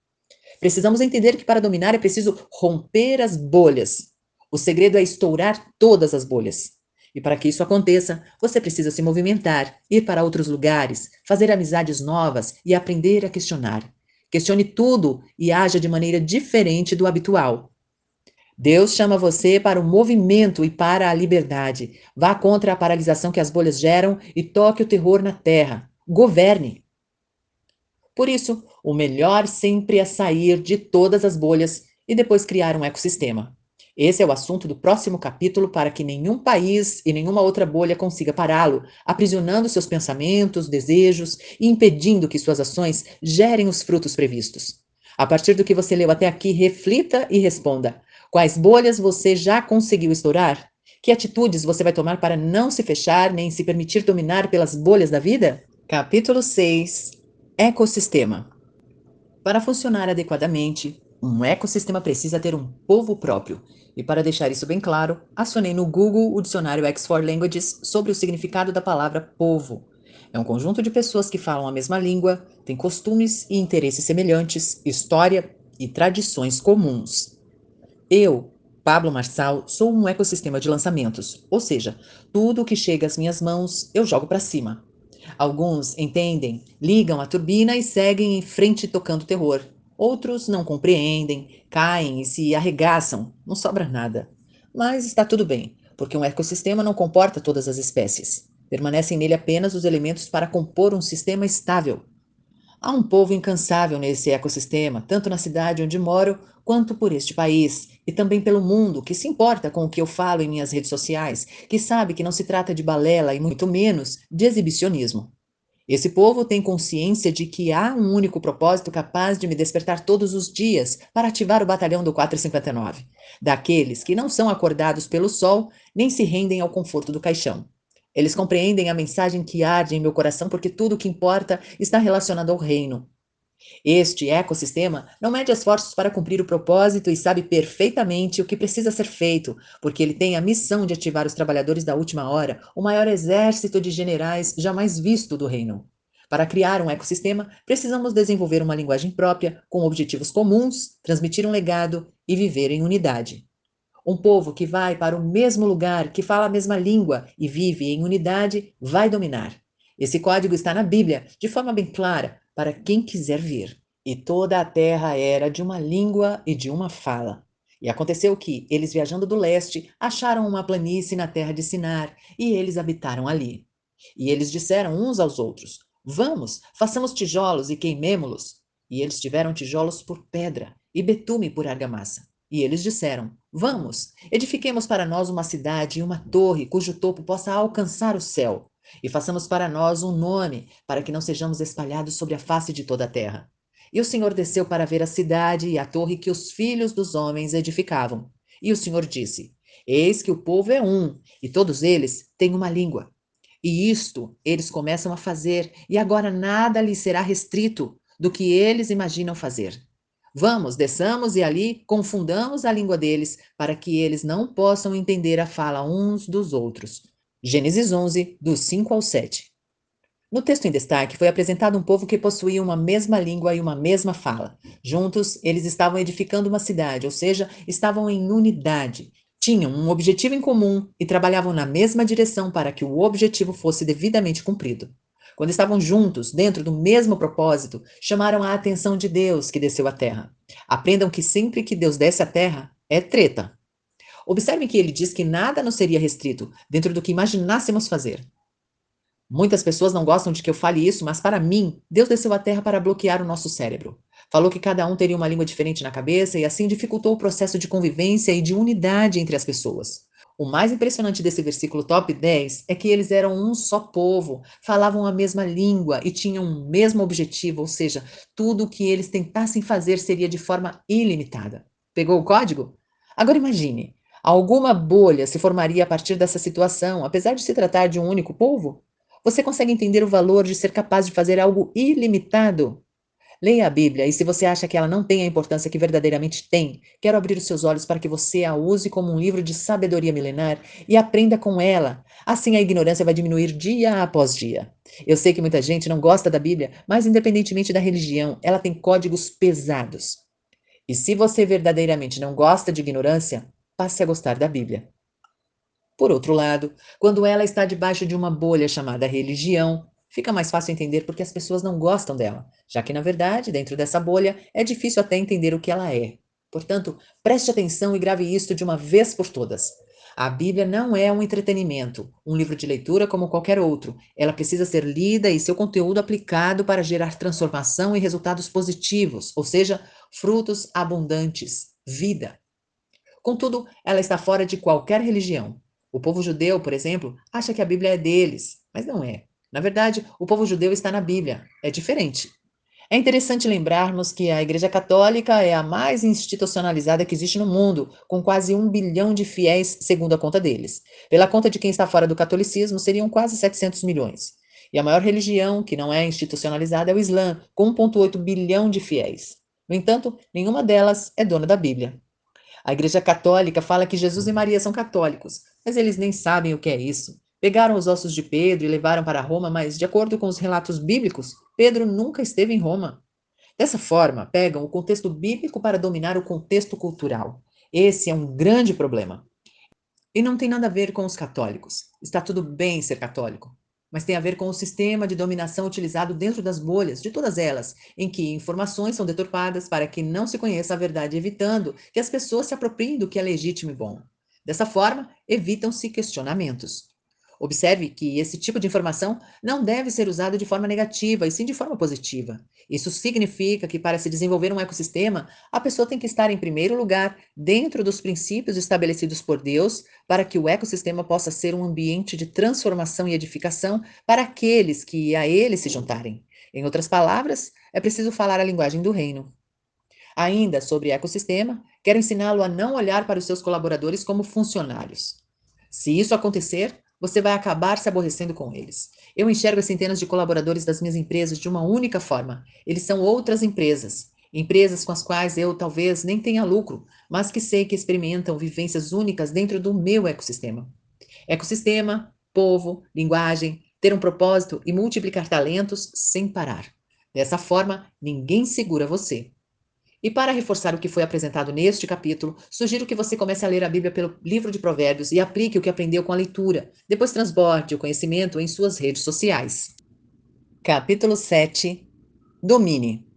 B: Precisamos entender que para dominar é preciso romper as bolhas. O segredo é estourar todas as bolhas. E para que isso aconteça, você precisa se movimentar, ir para outros lugares, fazer amizades novas e aprender a questionar. Questione tudo e haja de maneira diferente do habitual. Deus chama você para o movimento e para a liberdade. Vá contra a paralisação que as bolhas geram e toque o terror na terra. Governe. Por isso, o melhor sempre é sair de todas as bolhas e depois criar um ecossistema. Esse é o assunto do próximo capítulo para que nenhum país e nenhuma outra bolha consiga pará-lo, aprisionando seus pensamentos, desejos e impedindo que suas ações gerem os frutos previstos. A partir do que você leu até aqui, reflita e responda: quais bolhas você já conseguiu estourar? Que atitudes você vai tomar para não se fechar nem se permitir dominar pelas bolhas da vida? Capítulo 6: Ecossistema. Para funcionar adequadamente, um ecossistema precisa ter um povo próprio. E para deixar isso bem claro, acionei no Google o dicionário Oxford Languages sobre o significado da palavra povo. É um conjunto de pessoas que falam a mesma língua, têm costumes e interesses semelhantes, história e tradições comuns. Eu, Pablo Marçal, sou um ecossistema de lançamentos, ou seja, tudo o que chega às minhas mãos eu jogo para cima. Alguns entendem, ligam a turbina e seguem em frente tocando terror. Outros não compreendem, caem e se arregaçam, não sobra nada. Mas está tudo bem, porque um ecossistema não comporta todas as espécies. Permanecem nele apenas os elementos para compor um sistema estável. Há um povo incansável nesse ecossistema, tanto na cidade onde moro, quanto por este país, e também pelo mundo, que se importa com o que eu falo em minhas redes sociais, que sabe que não se trata de balela e muito menos de exibicionismo. Esse povo tem consciência de que há um único propósito capaz de me despertar todos os dias para ativar o batalhão do 459, daqueles que não são acordados pelo sol nem se rendem ao conforto do caixão. Eles compreendem a mensagem que arde em meu coração porque tudo o que importa está relacionado ao reino. Este ecossistema não mede esforços para cumprir o propósito e sabe perfeitamente o que precisa ser feito, porque ele tem a missão de ativar os trabalhadores da última hora, o maior exército de generais jamais visto do reino. Para criar um ecossistema, precisamos desenvolver uma linguagem própria, com objetivos comuns, transmitir um legado e viver em unidade. Um povo que vai para o mesmo lugar, que fala a mesma língua e vive em unidade, vai dominar. Esse código está na Bíblia, de forma bem clara, para quem quiser ver. E toda a terra era de uma língua e de uma fala. E aconteceu que, eles viajando do leste, acharam uma planície na terra de Sinar, e eles habitaram ali. E eles disseram uns aos outros: Vamos, façamos tijolos e queimemo-los. E eles tiveram tijolos por pedra, e betume por argamassa. E eles disseram: Vamos, edifiquemos para nós uma cidade e uma torre cujo topo possa alcançar o céu. E façamos para nós um nome, para que não sejamos espalhados sobre a face de toda a terra. E o Senhor desceu para ver a cidade e a torre que os filhos dos homens edificavam. E o Senhor disse: Eis que o povo é um, e todos eles têm uma língua. E isto eles começam a fazer, e agora nada lhes será restrito do que eles imaginam fazer. Vamos, desçamos e ali confundamos a língua deles, para que eles não possam entender a fala uns dos outros. Gênesis 11, dos 5 ao 7. No texto em destaque, foi apresentado um povo que possuía uma mesma língua e uma mesma fala. Juntos, eles estavam edificando uma cidade, ou seja, estavam em unidade. Tinham um objetivo em comum e trabalhavam na mesma direção para que o objetivo fosse devidamente cumprido. Quando estavam juntos, dentro do mesmo propósito, chamaram a atenção de Deus que desceu à terra. Aprendam que sempre que Deus desce à terra, é treta. Observem que ele diz que nada nos seria restrito dentro do que imaginássemos fazer. Muitas pessoas não gostam de que eu fale isso, mas para mim, Deus desceu à terra para bloquear o nosso cérebro. Falou que cada um teria uma língua diferente na cabeça e assim dificultou o processo de convivência e de unidade entre as pessoas. O mais impressionante desse versículo top 10 é que eles eram um só povo, falavam a mesma língua e tinham o mesmo objetivo, ou seja, tudo o que eles tentassem fazer seria de forma ilimitada. Pegou o código? Agora imagine, alguma bolha se formaria a partir dessa situação, apesar de se tratar de um único povo? Você consegue entender o valor de ser capaz de fazer algo ilimitado? Leia a Bíblia e se você acha que ela não tem a importância que verdadeiramente tem, quero abrir os seus olhos para que você a use como um livro de sabedoria milenar e aprenda com ela. Assim a ignorância vai diminuir dia após dia. Eu sei que muita gente não gosta da Bíblia, mas independentemente da religião, ela tem códigos pesados. E se você verdadeiramente não gosta de ignorância, passe a gostar da Bíblia. Por outro lado, quando ela está debaixo de uma bolha chamada religião, fica mais fácil entender porque as pessoas não gostam dela, já que, na verdade, dentro dessa bolha é difícil até entender o que ela é. Portanto, preste atenção e grave isto de uma vez por todas. A Bíblia não é um entretenimento, um livro de leitura como qualquer outro. Ela precisa ser lida e seu conteúdo aplicado para gerar transformação e resultados positivos, ou seja, frutos abundantes, vida. Contudo, ela está fora de qualquer religião. O povo judeu, por exemplo, acha que a Bíblia é deles, mas não é. Na verdade, o povo judeu está na Bíblia. É diferente. É interessante lembrarmos que a Igreja Católica é a mais institucionalizada que existe no mundo, com quase 1 bilhão de fiéis, segundo a conta deles. Pela conta de quem está fora do catolicismo, seriam quase 700 milhões. E a maior religião que não é institucionalizada é o Islã, com 1,8 bilhão de fiéis. No entanto, nenhuma delas é dona da Bíblia. A Igreja Católica fala que Jesus e Maria são católicos, mas eles nem sabem o que é isso. Pegaram os ossos de Pedro e levaram para Roma, mas, de acordo com os relatos bíblicos, Pedro nunca esteve em Roma. Dessa forma, pegam o contexto bíblico para dominar o contexto cultural. Esse é um grande problema. E não tem nada a ver com os católicos. Está tudo bem ser católico. Mas tem a ver com o sistema de dominação utilizado dentro das bolhas, de todas elas, em que informações são deturpadas para que não se conheça a verdade, evitando que as pessoas se apropriem do que é legítimo e bom. Dessa forma, evitam-se questionamentos. Observe que esse tipo de informação não deve ser usado de forma negativa, e sim de forma positiva. Isso significa que, para se desenvolver um ecossistema, a pessoa tem que estar, em primeiro lugar, dentro dos princípios estabelecidos por Deus, para que o ecossistema possa ser um ambiente de transformação e edificação para aqueles que a ele se juntarem. Em outras palavras, é preciso falar a linguagem do reino. Ainda sobre ecossistema, quero ensiná-lo a não olhar para os seus colaboradores como funcionários. Se isso acontecer, você vai acabar se aborrecendo com eles. Eu enxergo as centenas de colaboradores das minhas empresas de uma única forma. Eles são outras empresas. Empresas com as quais eu talvez nem tenha lucro, mas que sei que experimentam vivências únicas dentro do meu ecossistema. Ecossistema, povo, linguagem, ter um propósito e multiplicar talentos sem parar. Dessa forma, ninguém segura você. E para reforçar o que foi apresentado neste capítulo, sugiro que você comece a ler a Bíblia pelo livro de Provérbios e aplique o que aprendeu com a leitura. Depois transborde o conhecimento em suas redes sociais. Capítulo 7. Domine.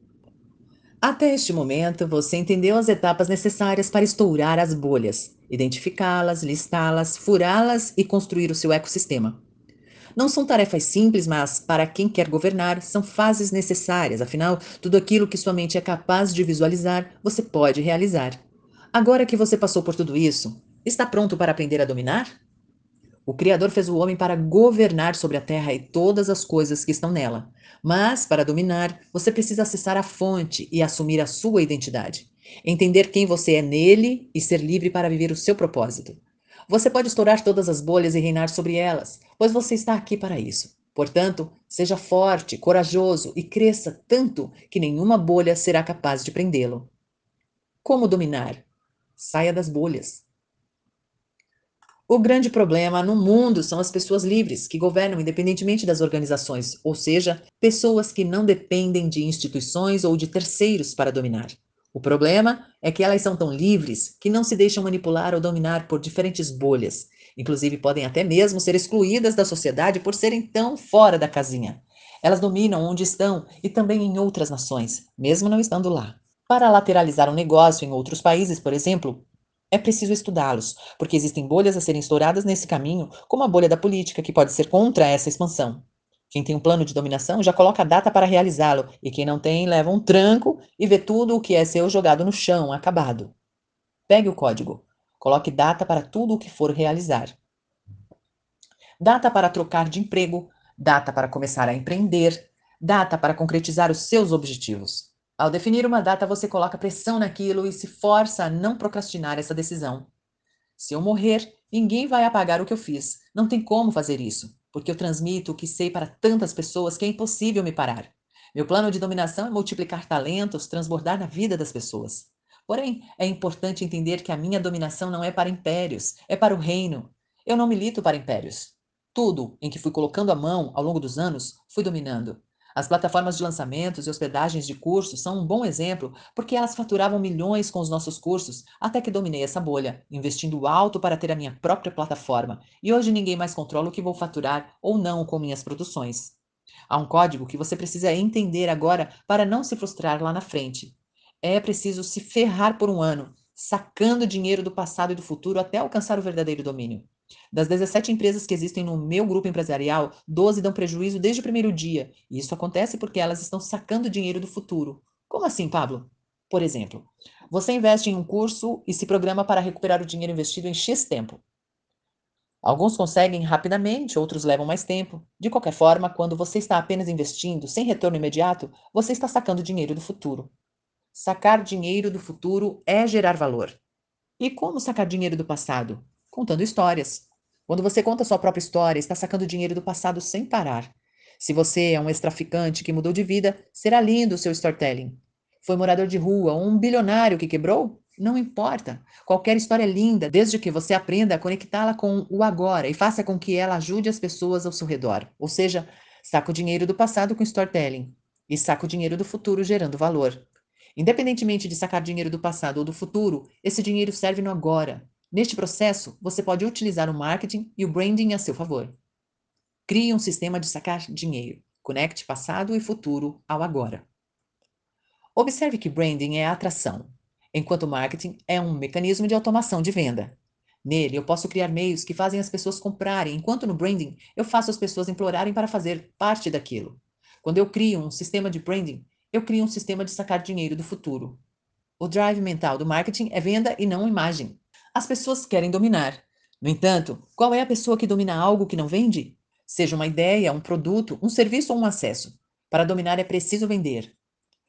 B: Até este momento, você entendeu as etapas necessárias para estourar as bolhas, identificá-las, listá-las, furá-las e construir o seu ecossistema. Não são tarefas simples, mas, para quem quer governar, são fases necessárias. Afinal, tudo aquilo que sua mente é capaz de visualizar, você pode realizar. Agora que você passou por tudo isso, está pronto para aprender a dominar? O Criador fez o homem para governar sobre a terra e todas as coisas que estão nela. Mas, para dominar, você precisa acessar a fonte e assumir a sua identidade. Entender quem você é nele e ser livre para viver o seu propósito. Você pode estourar todas as bolhas e reinar sobre elas, pois você está aqui para isso. Portanto, seja forte, corajoso e cresça tanto que nenhuma bolha será capaz de prendê-lo. Como dominar? Saia das bolhas. O grande problema no mundo são as pessoas livres, que governam independentemente das organizações, ou seja, pessoas que não dependem de instituições ou de terceiros para dominar. O problema é que elas são tão livres que não se deixam manipular ou dominar por diferentes bolhas. Inclusive, podem até mesmo ser excluídas da sociedade por serem tão fora da casinha. Elas dominam onde estão e também em outras nações, mesmo não estando lá. Para lateralizar um negócio em outros países, por exemplo, é preciso estudá-los, porque existem bolhas a serem estouradas nesse caminho, como a bolha da política, que pode ser contra essa expansão. Quem tem um plano de dominação já coloca a data para realizá-lo, e quem não tem leva um tranco e vê tudo o que é seu jogado no chão, acabado. Pegue o código. Coloque data para tudo o que for realizar. Data para trocar de emprego, data para começar a empreender, data para concretizar os seus objetivos. Ao definir uma data, você coloca pressão naquilo e se força a não procrastinar essa decisão. Se eu morrer, ninguém vai apagar o que eu fiz. Não tem como fazer isso, porque eu transmito o que sei para tantas pessoas que é impossível me parar. Meu plano de dominação é multiplicar talentos, transbordar na vida das pessoas. Porém, é importante entender que a minha dominação não é para impérios, é para o reino. Eu não milito para impérios. Tudo em que fui colocando a mão ao longo dos anos, fui dominando. As plataformas de lançamentos e hospedagens de cursos são um bom exemplo, porque elas faturavam milhões com os nossos cursos, até que dominei essa bolha, investindo alto para ter a minha própria plataforma, e hoje ninguém mais controla o que vou faturar ou não com minhas produções. Há um código que você precisa entender agora para não se frustrar lá na frente. É preciso se ferrar por um ano, sacando dinheiro do passado e do futuro até alcançar o verdadeiro domínio. Das 17 empresas que existem no meu grupo empresarial, 12 dão prejuízo desde o primeiro dia, e isso acontece porque elas estão sacando dinheiro do futuro. Como assim, Pablo? Por exemplo, você investe em um curso e se programa para recuperar o dinheiro investido em X tempo. Alguns conseguem rapidamente, outros levam mais tempo. De qualquer forma, quando você está apenas investindo sem retorno imediato, você está sacando dinheiro do futuro. Sacar dinheiro do futuro é gerar valor. E como sacar dinheiro do passado? Contando histórias. Quando você conta sua própria história, está sacando dinheiro do passado sem parar. Se você é um ex-traficante que mudou de vida, será lindo o seu storytelling. Foi morador de rua ou um bilionário que quebrou? Não importa. Qualquer história é linda, desde que você aprenda a conectá-la com o agora e faça com que ela ajude as pessoas ao seu redor. Ou seja, saca o dinheiro do passado com storytelling e saca o dinheiro do futuro gerando valor. Independentemente de sacar dinheiro do passado ou do futuro, esse dinheiro serve no agora. Neste processo, você pode utilizar o marketing e o branding a seu favor. Crie um sistema de sacar dinheiro. Conecte passado e futuro ao agora. Observe que branding é a atração, enquanto marketing é um mecanismo de automação de venda. Nele, eu posso criar meios que fazem as pessoas comprarem, enquanto no branding, eu faço as pessoas implorarem para fazer parte daquilo. Quando eu crio um sistema de branding, eu crio um sistema de sacar dinheiro do futuro. O drive mental do marketing é venda e não imagem. As pessoas querem dominar. No entanto, qual é a pessoa que domina algo que não vende? Seja uma ideia, um produto, um serviço ou um acesso. Para dominar é preciso vender.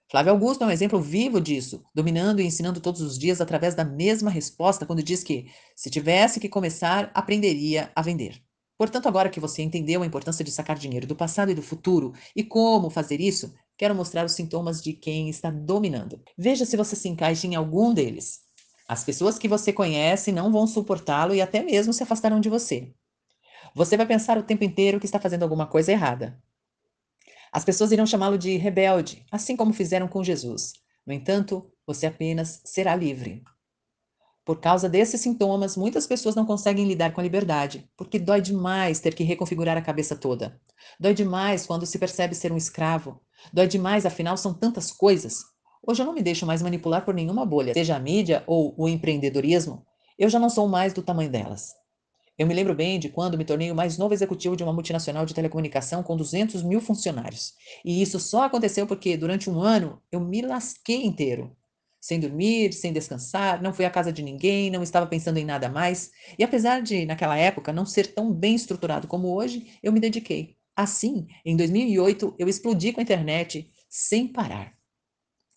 B: Flávio Augusto é um exemplo vivo disso, dominando e ensinando todos os dias através da mesma resposta quando diz que, se tivesse que começar, aprenderia a vender. Portanto, agora que você entendeu a importância de sacar dinheiro do passado e do futuro e como fazer isso, quero mostrar os sintomas de quem está dominando. Veja se você se encaixa em algum deles. As pessoas que você conhece não vão suportá-lo e até mesmo se afastarão de você. Você vai pensar o tempo inteiro que está fazendo alguma coisa errada. As pessoas irão chamá-lo de rebelde, assim como fizeram com Jesus. No entanto, você apenas será livre. Por causa desses sintomas, muitas pessoas não conseguem lidar com a liberdade, porque dói demais ter que reconfigurar a cabeça toda. Dói demais quando se percebe ser um escravo. Dói demais, afinal, são tantas coisas. Hoje eu não me deixo mais manipular por nenhuma bolha, seja a mídia ou o empreendedorismo. Eu já não sou mais do tamanho delas. Eu me lembro bem de quando me tornei o mais novo executivo de uma multinacional de telecomunicação com 200 mil funcionários. E isso só aconteceu porque, durante um ano, eu me lasquei inteiro. Sem dormir, sem descansar, não fui à casa de ninguém, não estava pensando em nada mais. E apesar de, naquela época, não ser tão bem estruturado como hoje, eu me dediquei. Assim, em 2008, eu explodi com a internet sem parar.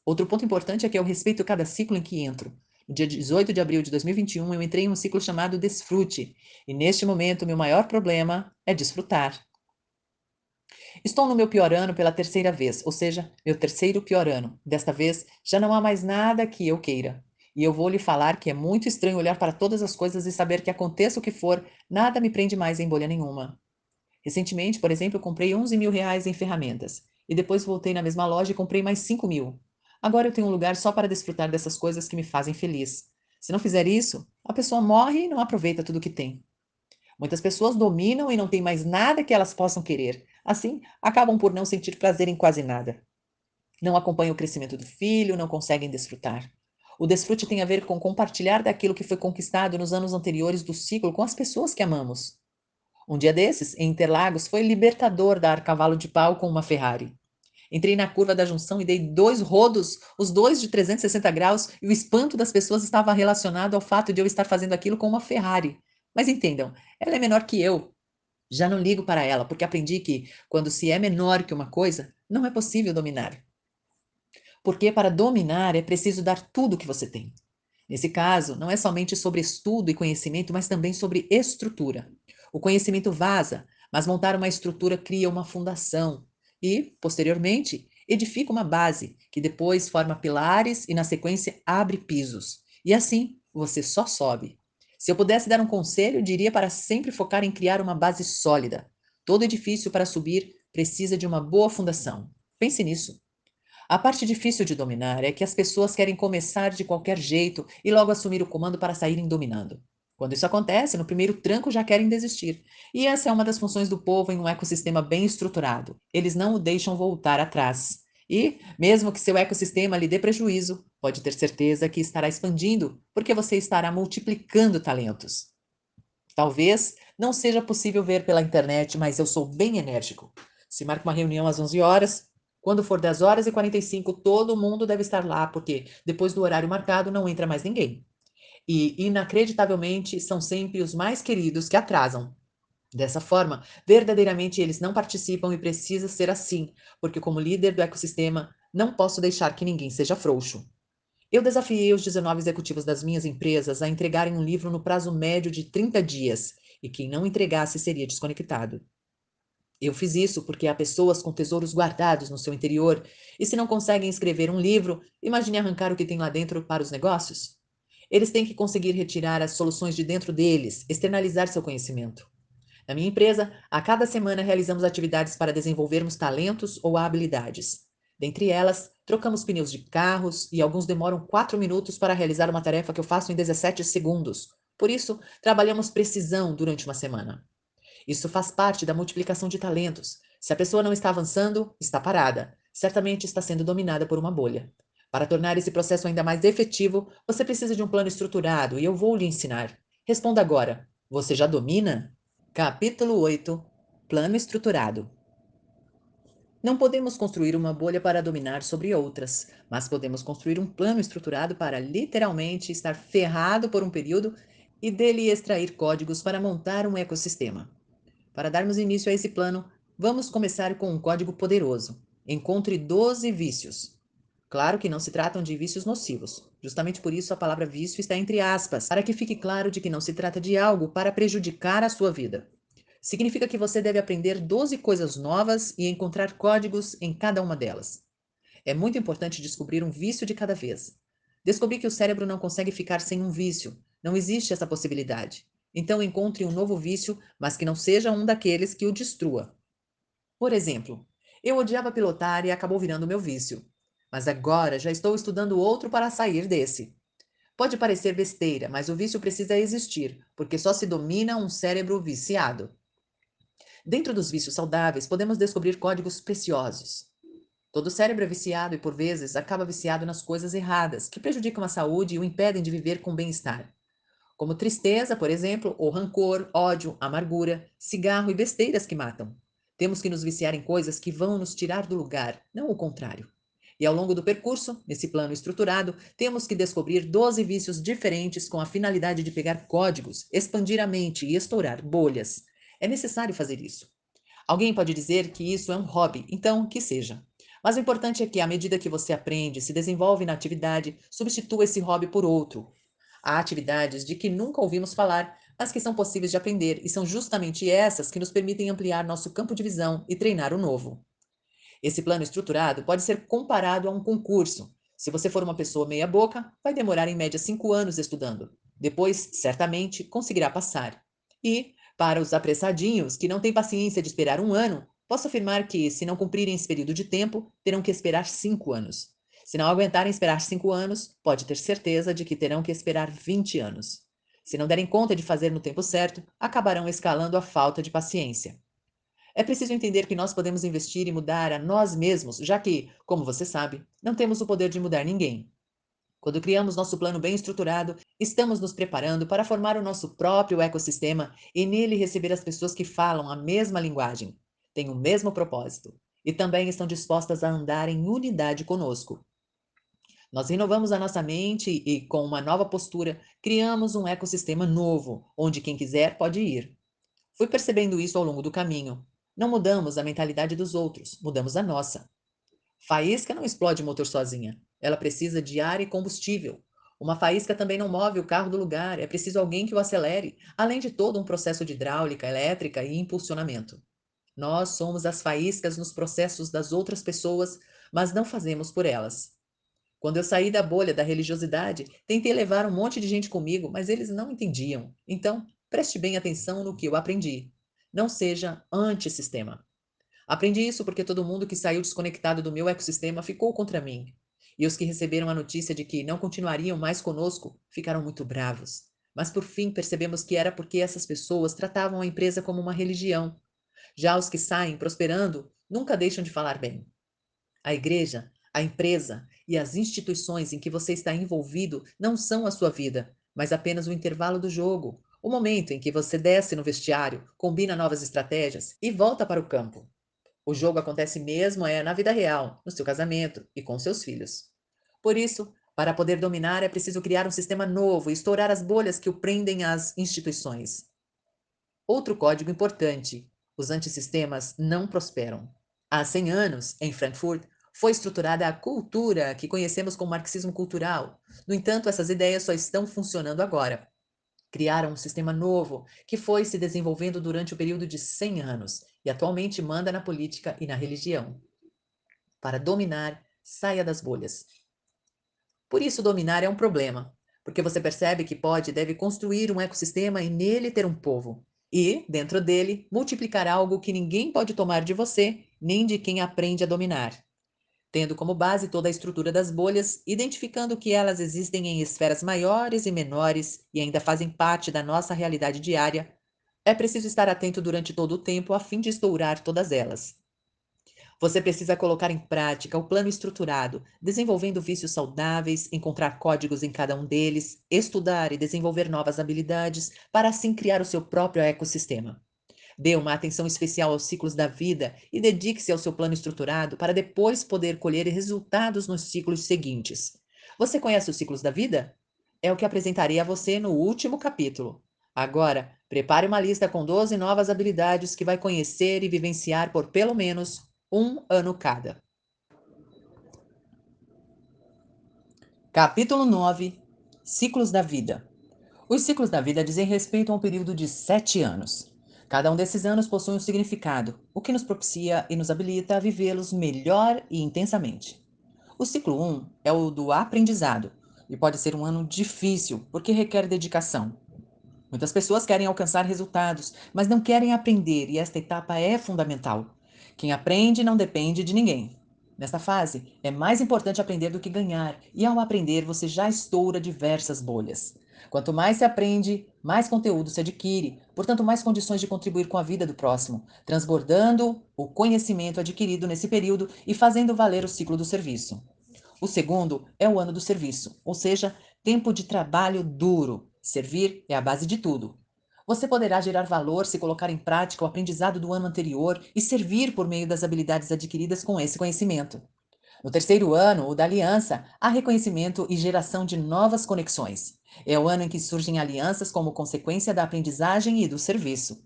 B: Outro ponto importante é que eu respeito cada ciclo em que entro. No dia 18 de abril de 2021, eu entrei em um ciclo chamado Desfrute, e neste momento meu maior problema é desfrutar. Estou no meu pior ano pela terceira vez, ou seja, meu terceiro pior ano. Desta vez, já não há mais nada que eu queira. E eu vou lhe falar que é muito estranho olhar para todas as coisas e saber que aconteça o que for, nada me prende mais em bolha nenhuma. Recentemente, por exemplo, eu comprei 11 mil reais em ferramentas. E depois voltei na mesma loja e comprei mais 5 mil. Agora eu tenho um lugar só para desfrutar dessas coisas que me fazem feliz. Se não fizer isso, a pessoa morre e não aproveita tudo que tem. Muitas pessoas dominam e não têm mais nada que elas possam querer. Assim, acabam por não sentir prazer em quase nada. Não acompanham o crescimento do filho, não conseguem desfrutar. O desfrute tem a ver com compartilhar daquilo que foi conquistado nos anos anteriores do ciclo com as pessoas que amamos. Um dia desses, em Interlagos, foi libertador dar cavalo de pau com uma Ferrari. Entrei na curva da junção e dei 2 rodos, os dois de 360 graus, e o espanto das pessoas estava relacionado ao fato de eu estar fazendo aquilo com uma Ferrari. Mas entendam, ela é menor que eu. Já não ligo para ela, porque aprendi que, quando se é menor que uma coisa, não é possível dominar. Porque para dominar é preciso dar tudo o que você tem. Nesse caso, não é somente sobre estudo e conhecimento, mas também sobre estrutura. O conhecimento vaza, mas montar uma estrutura cria uma fundação e, posteriormente, edifica uma base, que depois forma pilares e, na sequência, abre pisos. E assim, você só sobe. Se eu pudesse dar um conselho, diria para sempre focar em criar uma base sólida. Todo edifício, para subir, precisa de uma boa fundação. Pense nisso. A parte difícil de dominar é que as pessoas querem começar de qualquer jeito e logo assumir o comando para saírem dominando. Quando isso acontece, no primeiro tranco já querem desistir. E essa é uma das funções do povo em um ecossistema bem estruturado. Eles não o deixam voltar atrás. E, mesmo que seu ecossistema lhe dê prejuízo, pode ter certeza que estará expandindo, porque você estará multiplicando talentos. Talvez não seja possível ver pela internet, mas eu sou bem enérgico. Se marca uma reunião às 11 horas, quando for 10 horas e 45, todo mundo deve estar lá, porque depois do horário marcado não entra mais ninguém. E, inacreditavelmente, são sempre os mais queridos que atrasam. Dessa forma, verdadeiramente eles não participam e precisa ser assim, porque como líder do ecossistema, não posso deixar que ninguém seja frouxo. Eu desafiei os 19 executivos das minhas empresas a entregarem um livro no prazo médio de 30 dias, e quem não entregasse seria desconectado. Eu fiz isso porque há pessoas com tesouros guardados no seu interior, e se não conseguem escrever um livro, imagine arrancar o que tem lá dentro para os negócios. Eles têm que conseguir retirar as soluções de dentro deles, externalizar seu conhecimento. Na minha empresa, a cada semana realizamos atividades para desenvolvermos talentos ou habilidades. Dentre elas, trocamos pneus de carros e alguns demoram 4 minutos para realizar uma tarefa que eu faço em 17 segundos. Por isso, trabalhamos precisão durante uma semana. Isso faz parte da multiplicação de talentos. Se a pessoa não está avançando, está parada. Certamente está sendo dominada por uma bolha. Para tornar esse processo ainda mais efetivo, você precisa de um plano estruturado e eu vou lhe ensinar. Responda agora: você já domina? Capítulo 8. Plano estruturado. Não podemos construir uma bolha para dominar sobre outras, mas podemos construir um plano estruturado para literalmente estar ferrado por um período e dele extrair códigos para montar um ecossistema. Para darmos início a esse plano, vamos começar com um código poderoso. Encontre 12 vícios. Claro que não se tratam de vícios nocivos. Justamente por isso a palavra vício está entre aspas, para que fique claro de que não se trata de algo para prejudicar a sua vida. Significa que você deve aprender 12 coisas novas e encontrar códigos em cada uma delas. É muito importante descobrir um vício de cada vez. Descobri que o cérebro não consegue ficar sem um vício. Não existe essa possibilidade. Então encontre um novo vício, mas que não seja um daqueles que o destrua. Por exemplo, eu odiava pilotar e acabou virando meu vício. Mas agora já estou estudando outro para sair desse. Pode parecer besteira, mas o vício precisa existir, porque só se domina um cérebro viciado. Dentro dos vícios saudáveis, podemos descobrir códigos preciosos. Todo cérebro é viciado e, por vezes, acaba viciado nas coisas erradas, que prejudicam a saúde e o impedem de viver com bem-estar. Como tristeza, por exemplo, ou rancor, ódio, amargura, cigarro e besteiras que matam. Temos que nos viciar em coisas que vão nos tirar do lugar, não o contrário. E ao longo do percurso, nesse plano estruturado, temos que descobrir 12 vícios diferentes com a finalidade de pegar códigos, expandir a mente e estourar bolhas. É necessário fazer isso. Alguém pode dizer que isso é um hobby, então que seja. Mas o importante é que, à medida que você aprende, se desenvolve na atividade, substitua esse hobby por outro. Há atividades de que nunca ouvimos falar, mas que são possíveis de aprender, e são justamente essas que nos permitem ampliar nosso campo de visão e treinar o novo. Esse plano estruturado pode ser comparado a um concurso. Se você for uma pessoa meia-boca, vai demorar em média 5 anos estudando. Depois, certamente, conseguirá passar. E, para os apressadinhos que não têm paciência de esperar um ano, posso afirmar que, se não cumprirem esse período de tempo, terão que esperar 5 anos. Se não aguentarem esperar 5 anos, pode ter certeza de que terão que esperar 20 anos. Se não derem conta de fazer no tempo certo, acabarão escalando a falta de paciência. É preciso entender que nós podemos investir e mudar a nós mesmos, já que, como você sabe, não temos o poder de mudar ninguém. Quando criamos nosso plano bem estruturado, estamos nos preparando para formar o nosso próprio ecossistema e nele receber as pessoas que falam a mesma linguagem, têm o mesmo propósito e também estão dispostas a andar em unidade conosco. Nós renovamos a nossa mente e, com uma nova postura, criamos um ecossistema novo, onde quem quiser pode ir. Fui percebendo isso ao longo do caminho. Não mudamos a mentalidade dos outros, mudamos a nossa. Faísca não explode motor sozinha. Ela precisa de ar e combustível. Uma faísca também não move o carro do lugar, é preciso alguém que o acelere, além de todo um processo de hidráulica, elétrica e impulsionamento. Nós somos as faíscas nos processos das outras pessoas, mas não fazemos por elas. Quando eu saí da bolha da religiosidade, tentei levar um monte de gente comigo, mas eles não entendiam. Então, preste bem atenção no que eu aprendi. Não seja antissistema. Aprendi isso porque todo mundo que saiu desconectado do meu ecossistema ficou contra mim. E os que receberam a notícia de que não continuariam mais conosco ficaram muito bravos. Mas por fim percebemos que era porque essas pessoas tratavam a empresa como uma religião. Já os que saem prosperando nunca deixam de falar bem. A igreja, a empresa e as instituições em que você está envolvido não são a sua vida, mas apenas o intervalo do jogo, o momento em que você desce no vestiário, combina novas estratégias e volta para o campo. O jogo acontece mesmo na vida real, no seu casamento e com seus filhos. Por isso, para poder dominar é preciso criar um sistema novo e estourar as bolhas que o prendem às instituições. Outro código importante: os antissistemas não prosperam. Há 100 anos, em Frankfurt, foi estruturada a cultura que conhecemos como marxismo cultural. No entanto, essas ideias só estão funcionando agora. Criaram um sistema novo que foi se desenvolvendo durante o período de 100 anos e atualmente manda na política e na religião. Para dominar, saia das bolhas. Por isso, dominar é um problema, porque você percebe que pode e deve construir um ecossistema e nele ter um povo. E, dentro dele, multiplicar algo que ninguém pode tomar de você, nem de quem aprende a dominar. Tendo como base toda a estrutura das bolhas, identificando que elas existem em esferas maiores e menores e ainda fazem parte da nossa realidade diária, é preciso estar atento durante todo o tempo a fim de estourar todas elas. Você precisa colocar em prática o plano estruturado, desenvolvendo vícios saudáveis, encontrar códigos em cada um deles, estudar e desenvolver novas habilidades, para assim criar o seu próprio ecossistema. Dê uma atenção especial aos ciclos da vida e dedique-se ao seu plano estruturado para depois poder colher resultados nos ciclos seguintes. Você conhece os ciclos da vida? É o que apresentarei a você no último capítulo. Agora, prepare uma lista com 12 novas habilidades que vai conhecer e vivenciar por pelo menos um ano cada. Capítulo 9: Ciclos da Vida. Os ciclos da vida dizem respeito a um período de 7 anos. Cada um desses anos possui um significado, o que nos propicia e nos habilita a vivê-los melhor e intensamente. O ciclo 1 é o do aprendizado, e pode ser um ano difícil, porque requer dedicação. Muitas pessoas querem alcançar resultados, mas não querem aprender, e esta etapa é fundamental. Quem aprende não depende de ninguém. Nesta fase, é mais importante aprender do que ganhar, e ao aprender você já estoura diversas bolhas. Quanto mais se aprende, mais conteúdo se adquire, portanto, mais condições de contribuir com a vida do próximo, transbordando o conhecimento adquirido nesse período e fazendo valer o ciclo do serviço. O segundo é o ano do serviço, ou seja, tempo de trabalho duro. Servir é a base de tudo. Você poderá gerar valor se colocar em prática o aprendizado do ano anterior e servir por meio das habilidades adquiridas com esse conhecimento. No terceiro ano, o da aliança, há reconhecimento e geração de novas conexões. É o ano em que surgem alianças como consequência da aprendizagem e do serviço.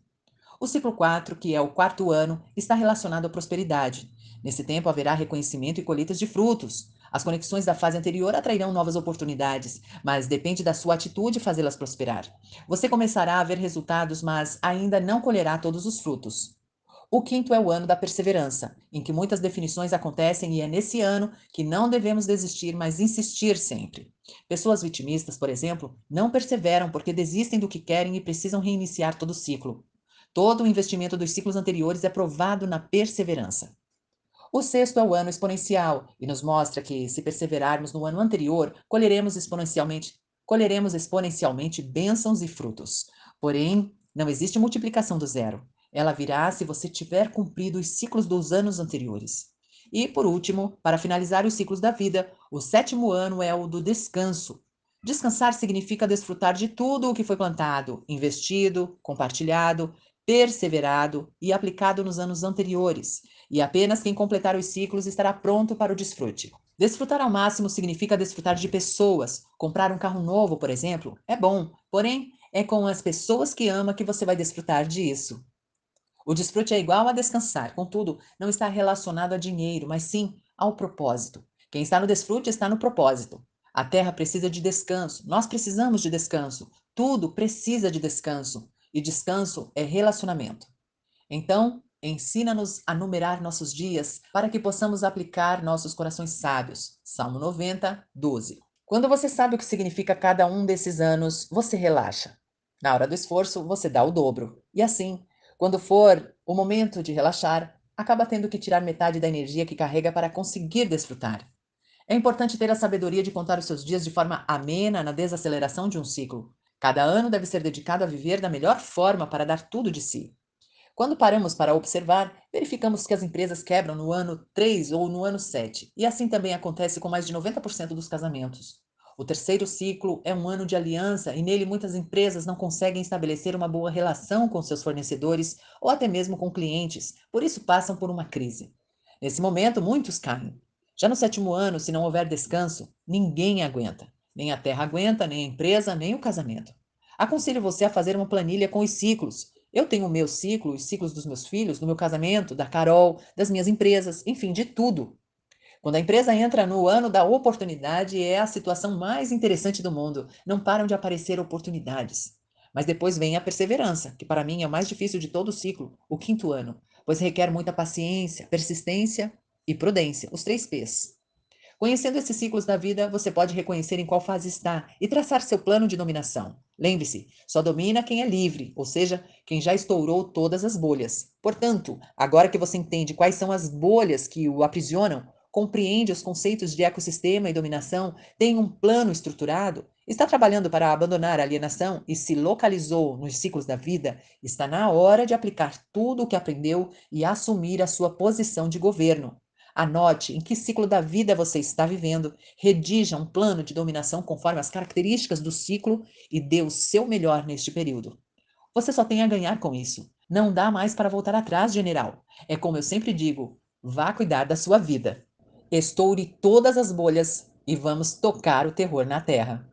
B: O ciclo 4, que é o quarto ano, está relacionado à prosperidade. Nesse tempo haverá reconhecimento e colheitas de frutos. As conexões da fase anterior atrairão novas oportunidades, mas depende da sua atitude fazê-las prosperar. Você começará a ver resultados, mas ainda não colherá todos os frutos. O quinto é o ano da perseverança, em que muitas definições acontecem e é nesse ano que não devemos desistir, mas insistir sempre. Pessoas vitimistas, por exemplo, não perseveram porque desistem do que querem e precisam reiniciar todo o ciclo. Todo o investimento dos ciclos anteriores é provado na perseverança. O sexto é o ano exponencial e nos mostra que, se perseverarmos no ano anterior, colheremos exponencialmente bênçãos e frutos. Porém, não existe multiplicação do zero. Ela virá se você tiver cumprido os ciclos dos anos anteriores. E, por último, para finalizar os ciclos da vida, o 7º ano é o do descanso. Descansar significa desfrutar de tudo o que foi plantado, investido, compartilhado, perseverado e aplicado nos anos anteriores. E apenas quem completar os ciclos estará pronto para o desfrute. Desfrutar ao máximo significa desfrutar de pessoas. Comprar um carro novo, por exemplo, é bom, porém, é com as pessoas que ama que você vai desfrutar disso. O desfrute é igual a descansar, contudo, não está relacionado a dinheiro, mas sim ao propósito. Quem está no desfrute está no propósito. A terra precisa de descanso, nós precisamos de descanso, tudo precisa de descanso, e descanso é relacionamento. Então, ensina-nos a numerar nossos dias para que possamos aplicar nossos corações sábios. Salmo 90, 12. Quando você sabe o que significa cada um desses anos, você relaxa. Na hora do esforço, você dá o dobro. E assim, quando for o momento de relaxar, acaba tendo que tirar metade da energia que carrega para conseguir desfrutar. É importante ter a sabedoria de contar os seus dias de forma amena na desaceleração de um ciclo. Cada ano deve ser dedicado a viver da melhor forma para dar tudo de si. Quando paramos para observar, verificamos que as empresas quebram no ano 3 ou no ano 7, e assim também acontece com mais de 90% dos casamentos. O terceiro ciclo é um ano de aliança e nele muitas empresas não conseguem estabelecer uma boa relação com seus fornecedores ou até mesmo com clientes, por isso passam por uma crise. Nesse momento, muitos caem. Já no 7º ano, se não houver descanso, ninguém aguenta. Nem a terra aguenta, nem a empresa, nem o casamento. Aconselho você a fazer uma planilha com os ciclos. Eu tenho o meu ciclo, os ciclos dos meus filhos, do meu casamento, da Carol, das minhas empresas, enfim, de tudo. Quando a empresa entra no ano da oportunidade, é a situação mais interessante do mundo. Não param de aparecer oportunidades. Mas depois vem a perseverança, que para mim é o mais difícil de todo o ciclo, o 5º ano, pois requer muita paciência, persistência e prudência, os 3 P's. Conhecendo esses ciclos da vida, você pode reconhecer em qual fase está e traçar seu plano de dominação. Lembre-se, só domina quem é livre, ou seja, quem já estourou todas as bolhas. Portanto, agora que você entende quais são as bolhas que o aprisionam, compreende os conceitos de ecossistema e dominação, tem um plano estruturado, está trabalhando para abandonar a alienação e se localizou nos ciclos da vida, está na hora de aplicar tudo o que aprendeu e assumir a sua posição de governo. Anote em que ciclo da vida você está vivendo, redija um plano de dominação conforme as características do ciclo e dê o seu melhor neste período. Você só tem a ganhar com isso. Não dá mais para voltar atrás, general. É como eu sempre digo: vá cuidar da sua vida. Estoure todas as bolhas e vamos tocar o terror na terra.